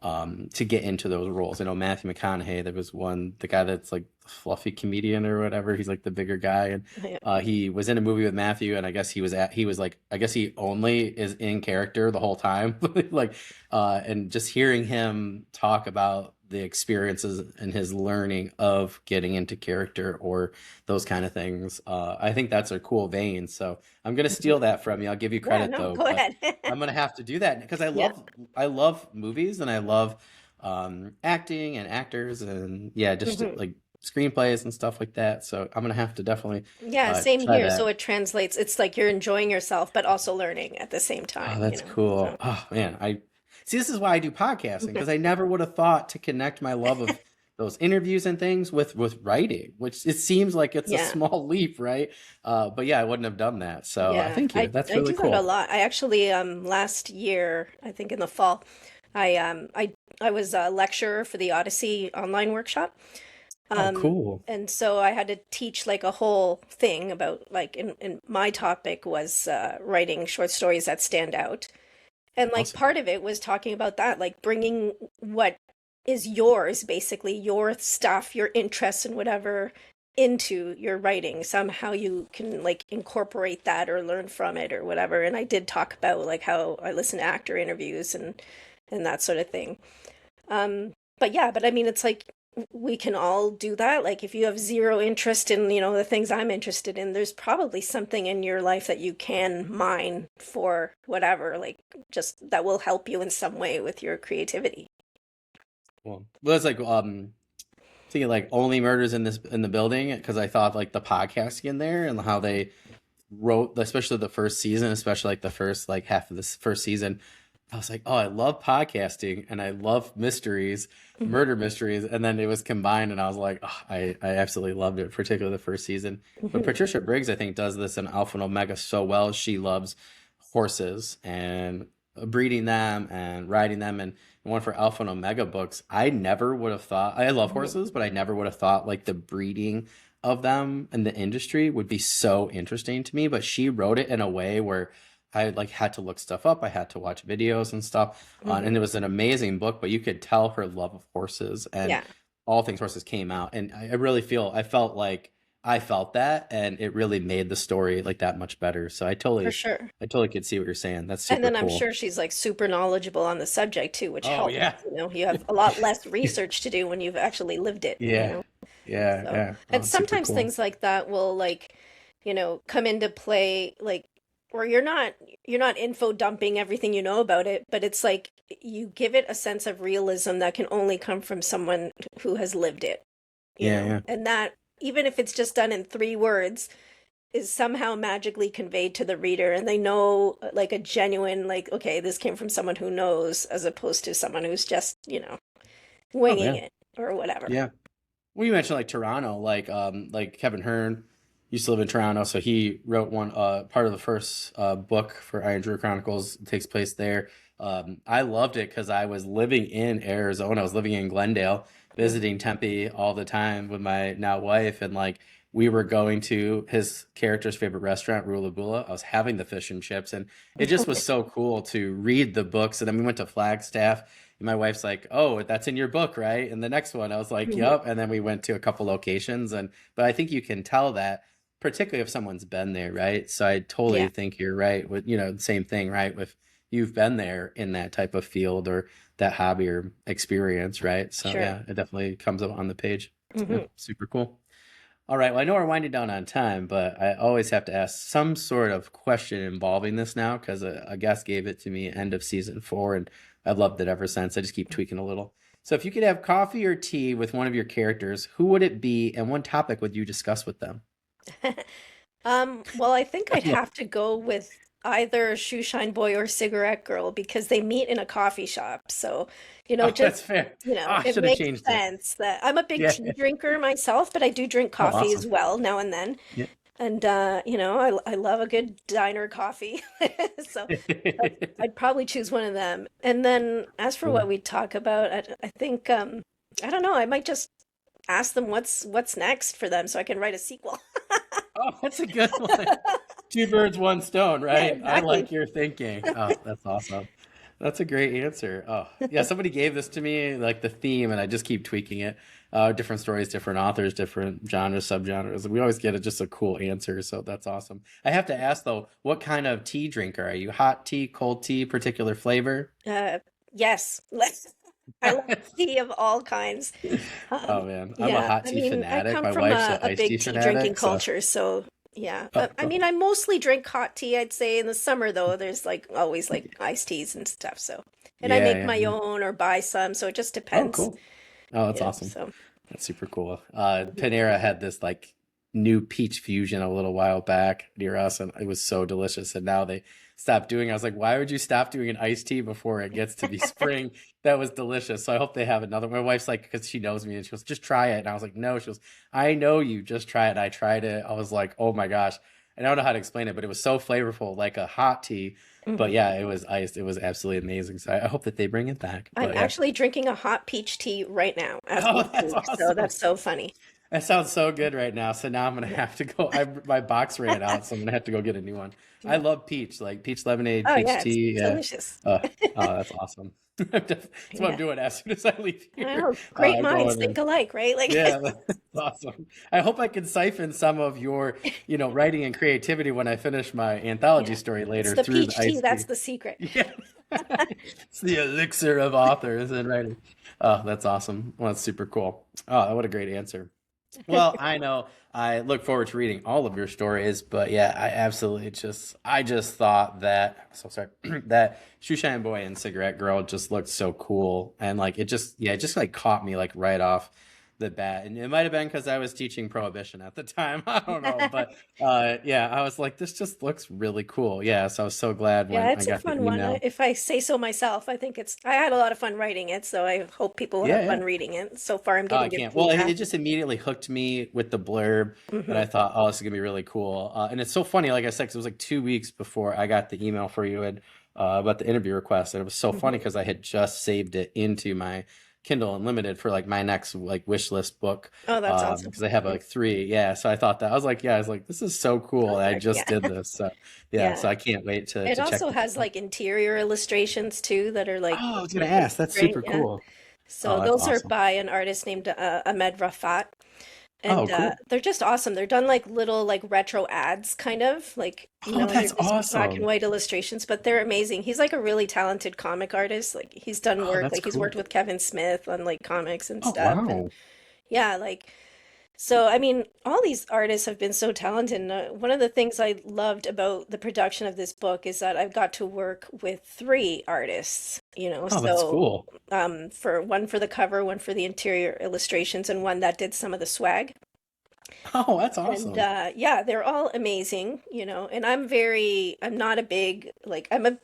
to get into those roles. I know Matthew McConaughey, there was one, the guy that's like fluffy comedian or whatever. He's like the bigger guy, and Yeah. he was in a movie with Matthew, and I guess he was like, I guess he only is in character the whole time, like, and just hearing him talk about the experiences and his learning of getting into character or those kind of things. I think that's a cool vein. So I'm gonna Mhm. steal that from you. I'll give you Yeah, credit no, though, go but ahead. I'm gonna have to do that because Yeah. I love movies and I love acting and actors and yeah, just Hmm. like screenplays and stuff like that. So I'm gonna have to definitely Yeah, same try here. So that. it translates, it's like you're enjoying yourself, but also learning at the same Oh, time, that's cool. So. Oh man, I see. This is why I do podcasting because I never would have thought to connect my love of those interviews and things with writing, which it seems like it's a Yeah. small leap, right? But yeah, I wouldn't have done that. So Yeah, thank you. That's I really do that a cool. lot. I actually last year, I think in the fall, I was a lecturer for the Odyssey online workshop. Oh, Um cool. and so I had to teach like a whole thing about, like, in my topic was writing short stories that stand out. And like Awesome. part of it was talking about that, like bringing what is yours, basically your stuff, your interests and whatever, into your writing. Somehow you can like incorporate that or learn from it or whatever. And I did talk about like how I listen to actor interviews and that sort of thing. But yeah, but I mean, it's like we can all do that. Like if you have zero interest in, the things I'm interested in, there's probably something in your life that you can mine for whatever, like just that will help you in some way with your creativity. Well, it's like thinking like only murders in the building because I thought like the podcasting in there and how they wrote, especially the first season, especially like the first like half of this first season. I was like, oh, I love podcasting and I love mysteries, Hmm. murder mysteries, and then it was combined, and I was like, oh, I absolutely loved it, particularly the first season. But Hmm. Patricia Briggs, I think, does this in Alpha and Omega so well. She loves horses and breeding them and riding them, and one for Alpha and Omega books. I never would have thought. I love Hmm. horses, but I never would have thought like the breeding of them and the industry would be so interesting to me. But she wrote it in a way where I like had to look stuff up. I had to watch videos and stuff, Hmm. and it was an amazing book. But you could tell her love of horses and Yeah. all things horses came out, and I really feel I felt like I felt that, and it really made the story like that much better. So For sure. I totally could see what you're saying. That's And super then I'm cool. sure she's like super knowledgeable on the subject too, which Oh helps. yeah. You know, you have a lot less research to do when you've actually lived it, you Yeah. know. Yeah, So, yeah. Oh, and it's super sometimes cool. things like that will like, come into play like where you're not info dumping everything you know about it, but it's like you give it a sense of realism that can only come from someone who has lived it, you Yeah, know. yeah. And that even if it's just done in 3 words, is somehow magically conveyed to the reader and they know like a genuine like okay, this came from someone who knows as opposed to someone who's just, Oh winging yeah. it or whatever. Yeah. Well, you mentioned like Toronto, like Kevin Hearn used to live in Toronto, so he wrote one part of the first book for Iron Druid Chronicles. It takes place there. I loved it because I was living in Arizona. I was living in Glendale, Mhm. visiting Tempe all the time with my now wife, and like we were going to his character's favorite restaurant, Rula Bula. I was having the fish and chips, and it just was so cool to read the books. And then we went to Flagstaff. And my wife's like, "Oh, that's in your book, right?" And the next one, I was like, Mhm. "Yup." And then we went to a couple locations, and but I think you can tell that, particularly if someone's been there, right? So I totally Yeah, think you're right with same thing, right? With you've been there in that type of field or that hobby or experience, right? So sure. yeah, it definitely comes up on the page. Yeah, Hmm. super cool. All right. Well, I know we're winding down on time, but I always have to ask some sort of question involving this now because a guest gave it to me end of season 4, and I've loved it ever since. I just keep tweaking a little. So, if you could have coffee or tea with one of your characters, who would it be, and what topic would you discuss with them? Well, I think I I'd love- have to go with either Shoeshine Boy or Cigarette Girl because they meet in a coffee shop. So, Oh, just, that's fair. Oh, I it should have makes changed it. sense that I'm a big Yeah. tea drinker myself, but I do drink Oh, coffee as awesome. well now and then. Yeah. And I love a good diner coffee. So I'd probably choose one of them. And then as for what Cool. we talk about, I think I don't know, I might just ask them what's next for them so I can write a sequel. Oh, that's a good one. Two birds, one stone, Yeah, right? I exactly. like your thinking. Oh, that's awesome. That's a great answer. Oh, yeah, somebody gave this to me, like the theme, and I just keep tweaking it. Different stories, different authors, different genres, subgenres. We always get just a cool answer, so that's awesome. I have to ask though, what kind of tea drinker are you? Hot tea, cold tea, particular flavor? Uh, yes. I love tea of all kinds. Oh man, I'm a Yeah, hot I tea mean, I fanatic. come My from wife's a, a a iced tea big tea drinking fanatic, so culture, so yeah. oh, I oh, mean, I mostly drink hot tea, I'd say in the summer though, there's like always like iced teas and stuff, so and I yeah, make yeah, my yeah. own or buy some, so it just Oh, depends, cool. Oh, that's awesome. so That's super cool. mhm. Panera had this like new peach fusion a little while back near us, and it was so delicious. And now they stopped doing. I was like, why would you stop doing an iced tea before it gets to be spring? That was delicious. So I hope they have another. My wife's like, because she knows me, and she goes, just try it. And I was like, no. She goes, I know you. Just try it. And I tried it. I was like, oh my gosh. And I don't know how to explain it, but it was so flavorful, like a hot tea. But Mhm. yeah, it was iced. It was absolutely amazing. So I hope that they bring it back. I'm But yeah. actually drinking a hot peach tea right now as we Oh, that's speak, so awesome. that's so funny. That sounds so good right now. So now I'm gonna Yeah. have to go. My box ran out, so I'm gonna have to go get a new one. I Yeah. love peach, like peach lemonade, Oh peach yeah, it's tea. Yeah. delicious. Uh, oh, that's awesome. That's what I'm Yeah. doing as soon as I leave I here. know, great minds Going think in. alike, right? Like Yeah, that's awesome. I hope I can siphon some of your, writing and creativity when I finish my anthology yeah. story It's later the through the peach tea, iced that's tea. the secret. Yeah. It's the elixir of authors and writing. Oh, that's awesome. Well, that's super cool. Oh, what a great answer. Well, I know I look forward to reading all of your stories, but yeah, I just thought that so sorry that Shoeshine Boy and Cigarette Girl just looked so cool, and like it just like caught me like right off the bat, and it might have been because I was teaching Prohibition at the time. I don't know, but yeah, I was like, this just looks really cool. Yeah, so I was so glad Yeah, when I it's a got the fun one. email. If I say so myself, I think I had a lot of fun writing it, so I hope people will Yeah, have yeah. fun reading it. So far, I'm Oh, I getting good can't. Well, feedback. it just immediately hooked me with the blurb that Hmm. I thought, oh, this is gonna be really cool. And it's so funny, like I said, 'cause it was like 2 weeks before I got the email for you and about the interview request, and it was so funny Hmm. because I had just saved it into my Kindle Unlimited for like my next like wish list book Oh, that's awesome. because I have like three. Yeah, so I thought that I was like, yeah, I was like, this is so cool. I Perfect. just Yeah. did this. So yeah, Yeah. so I can't wait to It check also this has out. like interior illustrations too that are like Oh, I was gonna really ask. That's great. super Yeah. cool. So Oh, that's those are awesome. by an artist named Ahmed Rafat. Oh, And cool. they're just awesome. They're done like little like retro ads, kind of like, Oh, they're that's just black and awesome. white illustrations, but they're amazing. He's like a really talented comic artist. Like he's done Oh, work, that's like he's worked cool. with Kevin Smith on like comics and Oh, stuff. And wow. yeah, like so, I mean, all these artists have been so talented. And one of the things I loved about the production of this book is that I've got to work with three artists, Oh, that's so cool. for one for the cover, one for the interior illustrations, and one that did some of the swag. Oh, that's And awesome. yeah, they're all amazing, and I'm not a big, like, I'm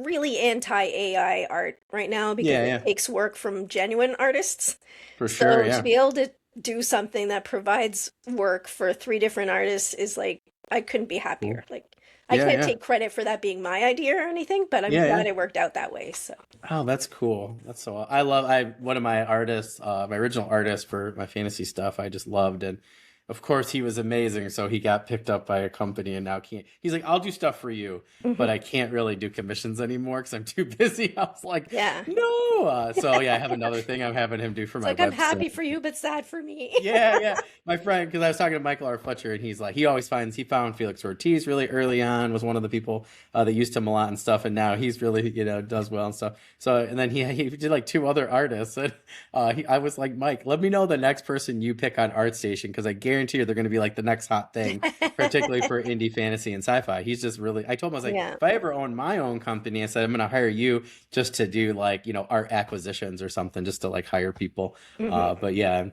really anti AI art right now because Yeah, it yeah, takes work from genuine artists. for sure. So to Yeah. be able to do something that provides work for three different artists is like, I couldn't be Cool. happier. Like, I Yeah, can't yeah. take credit for that being my idea or anything, but I'm Yeah, yeah. glad it worked out that way. So, Oh, that's cool. That's so one of my artists, my original artist for my fantasy stuff, I just loved, and of course he was amazing, so he got picked up by a company and now can't he's like, I'll do stuff for you, but mhm. I can't really do commissions anymore because I'm too busy. I was like, Yeah. no. So yeah, I have another thing I'm having him do for It's my like, I'm website. happy for you, but sad for me. Yeah, yeah. My friend, because I was talking to Michael R. Fletcher, and he's like, he found Felix Ortiz really early on, was one of the people that used him a lot and stuff, and now he's really, does well and stuff. So, and then he did like two other artists, and I was like, Mike, let me know the next person you pick on ArtStation, because I guarantee you they're going to be like the next hot thing, particularly for indie fantasy and sci-fi. He's just really, I told him, I was like, Yeah. if I ever own my own company, I said, I'm going to hire you just to do like, art acquisitions or something, just to like hire people. hmm But yeah,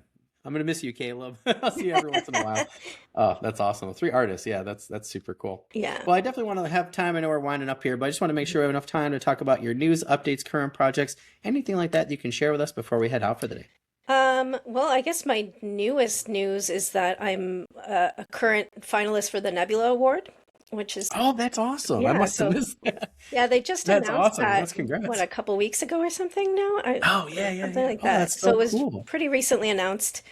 I'm gonna miss you, Caleb. I'll see you every once in a while. Oh, that's awesome. Three artists. Yeah, that's super cool. Yeah. Well, I definitely want to have time. I know we're winding up here, but I just want to make sure we have enough time to talk about your news, updates, current projects, anything like that you can share with us before we head out for the day. Well, I guess my newest news is that I'm a current finalist for the Nebula Award, which is, Oh, that's awesome. I yeah, must have so missed that. yeah, they just That's announced awesome. that, That's what, congrats. a couple weeks ago or something now? Oh, yeah, yeah, Something yeah. like Oh, that. that's So so it was cool. pretty recently announced.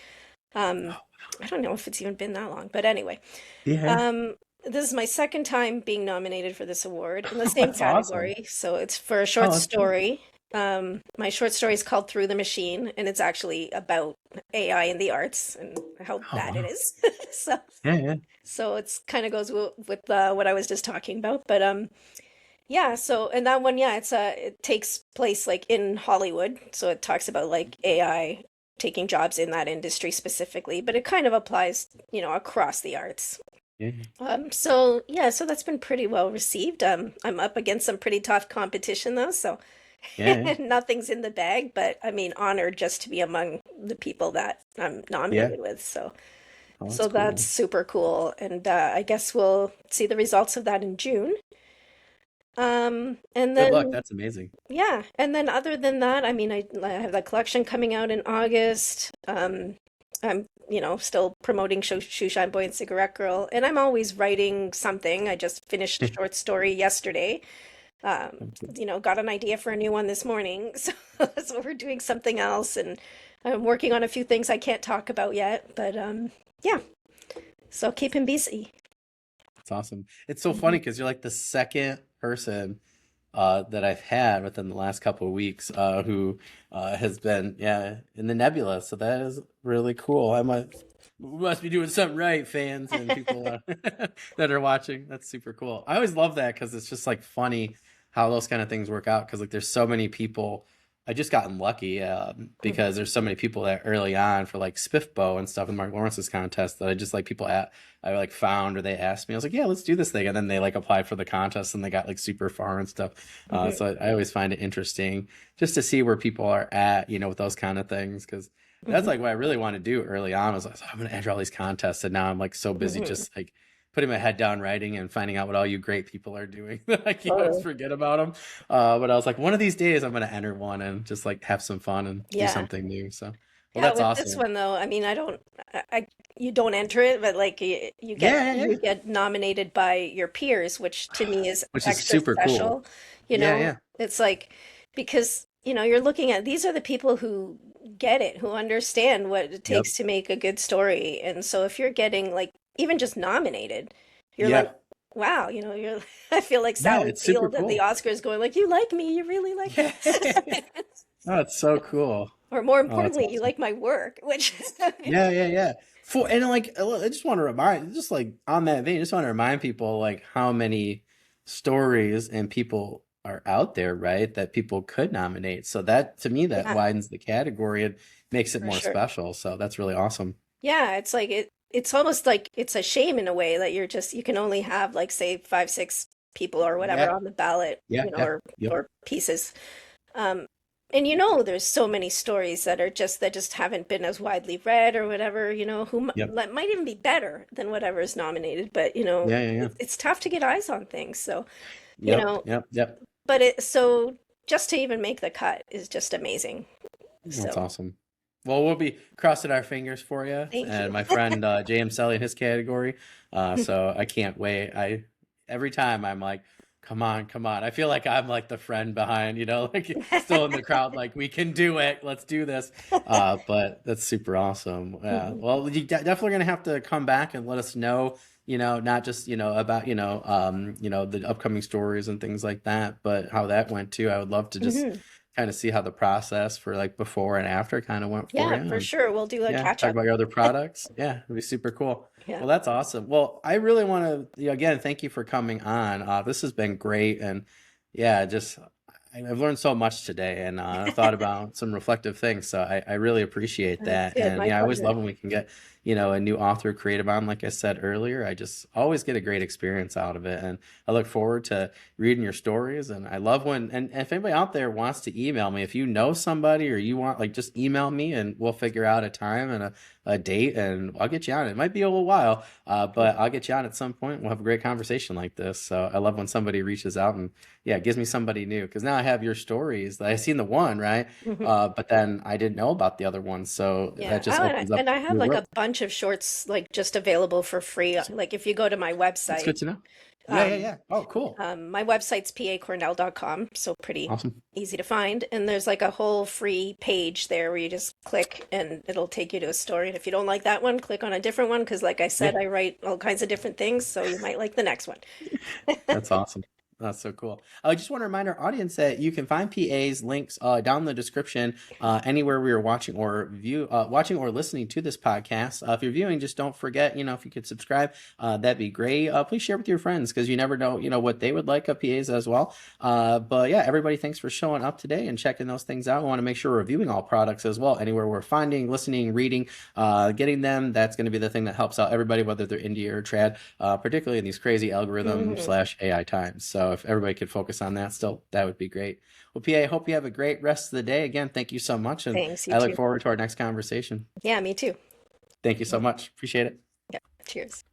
Um, Oh, I don't know if it's even been that long, but anyway. yeah. Um, this is my second time being nominated for this award in the Oh, same that's awesome. category. So it's for a Oh, short that's cool. story. My short story is called Through the Machine, and it's actually about AI in the arts and how Oh, bad it wow. is. So, Yeah, yeah. so it's kind of goes with what I was just talking about. But yeah. So and that one, yeah, it takes place like in Hollywood. So it talks about like AI taking jobs in that industry specifically, but it kind of applies, across the arts. Yeah, So yeah, so that's been pretty well received. I'm up against some pretty tough competition though, so yeah, yeah. nothing's in the bag, but I mean, honored just to be among the people that I'm Yeah. nominated with. So, Oh, so that's that's cool. super cool, and I guess we'll see the results of that in June. And Good luck. then That's amazing. yeah, and then other than that, I mean, I have that collection coming out in August. I'm, still promoting Shoeshine Boy and Cigarette Girl, and I'm always writing something. I just finished a short story yesterday. Got an idea for a new one this morning. So we're doing something else, and I'm working on a few things I can't talk about yet, but yeah, so keeping busy. It's awesome. It's so Mhm. funny because you're like the second person that I've had within the last couple of weeks who has been, yeah, in the nebula. So that is really cool. We must be doing something right, fans and people that are watching. That's super cool. I always love that because it's just like funny how those kind of things work out. Because like there's so many people. I just gotten lucky because there's so many people that early on for like Spiffbo and stuff in Mark Lawrence's contest that I just like people at I like found or they asked me. I was like, yeah, let's do this thing, and then they like applied for the contest and they got like super far and stuff. Mhm. So I always find it interesting just to see where people are at, with those kind of things because that's Mhm. like what I really want to do early on was like, I'm going to enter all these contests, and now I'm like so busy Mhm. just like putting my head down writing and finding out what all you great people are doing that I can't always Totally. forget about them. But I was like, one of these days I'm going to enter one and just like have some fun and do Yeah. something new. So, well, Yeah, that's with this awesome. one though, I mean, I don't, you don't enter it, but like you get Yeah, yeah, you yeah. get nominated by your peers, which to me is Which is extra super cool. special. Yeah, yeah. It's like because you're looking at these are the people who get it, who understand what it Yep. takes to make a good story, and so if you're getting like even just nominated, you're like, Yeah. wow, you're. I feel like Yeah, Sally it's super Field at the cool. Oscars, going like, you like me, you really like me. Yeah. Oh, it's so cool. Or more Oh, that's importantly, you awesome. like my work, which Yeah, yeah, yeah. And like I just want to remind, just like on that vein, just want to remind people like how many stories and people are out there, right? That people could nominate. So that to me, that Yeah, widens the category and makes it for more sure. special. So that's really awesome. Yeah, it's like it's almost like it's a shame in a way that you can only have like say five, six people or whatever Yeah, on the ballot, yeah, you know, yeah, yep, or pieces. Um, and there's so many stories that just haven't been as widely read or whatever, yep, that might even be better than whatever is nominated, but yeah, yeah, yeah, it's tough to get eyes on things. So, you yep, know, yep, yep. but it so just to even make the cut is just amazing. That's So, awesome. Well, we'll be crossing our fingers for you thank you. and my friend James Selly in his category. So I can't wait. I every time I'm like, come on, come on. I feel like I'm like the friend behind, like still in the crowd, like we can do it. Let's do this. But that's super awesome. Yeah. Mhm. Well, you definitely gonna have to come back and let us know. Not just about the upcoming stories and things like that, but how that went too. I would love to just Mhm. kind of see how the process for like before and after kind of went for Yeah, you. for And sure. We'll do a yeah, catch talk up. about your other products. Yeah, it'd be super cool. Yeah. Well, that's awesome. Well, I really want to, again, thank you for coming on. This has been great. And yeah, just I've learned so much today and thought about some reflective things. So I really appreciate That's that. good. And My yeah, I always pleasure. love when we can get, a new author creative on. Like I said earlier, I just always get a great experience out of it. And I look forward to reading your stories. And I love and if anybody out there wants to email me, if you know somebody or you want, like, just email me and we'll figure out a time and a date and I'll get you on. It might be a little while, but I'll get you on at some point. We'll have a great conversation like this. So I love when somebody reaches out and yeah, it gives me somebody new because now I have your stories. I seen the one, right? Mhm. But then I didn't know about the other one. So that Yeah. just Oh, opens up and I have new like world. a bunch of shorts like just available for free. Like if you go to my That's website, good to know. Yeah, yeah, um, yeah. Oh, cool. my website's pacornell.com, so pretty Awesome. easy to find. And there's like a whole free page there where you just click and it'll take you to a story. And if you don't like that one, click on a different one because, like I Yeah. said, I write all kinds of different things, so you might like the next one. That's awesome. That's so cool. I just want to remind our audience that you can find PA's links down in the description anywhere we are watching or listening to this podcast. If you're viewing, just don't forget, if you could subscribe, that'd be great. Please share with your friends because you never know, what they would like of PA's as well. But yeah, everybody, thanks for showing up today and checking those things out. We want to make sure we're reviewing all products as well. Anywhere we're finding, listening, reading, getting them, that's going to be the thing that helps out everybody, whether they're indie or trad, particularly in these crazy algorithm Mhm. slash AI times. So if everybody could focus on that still, that would be great. Well, PA, I hope you have a great rest of the day. Again, thank you so much. And Thanks, you I look too. forward to our next conversation. Yeah, me too. Thank you so much. Appreciate it. Yeah, cheers.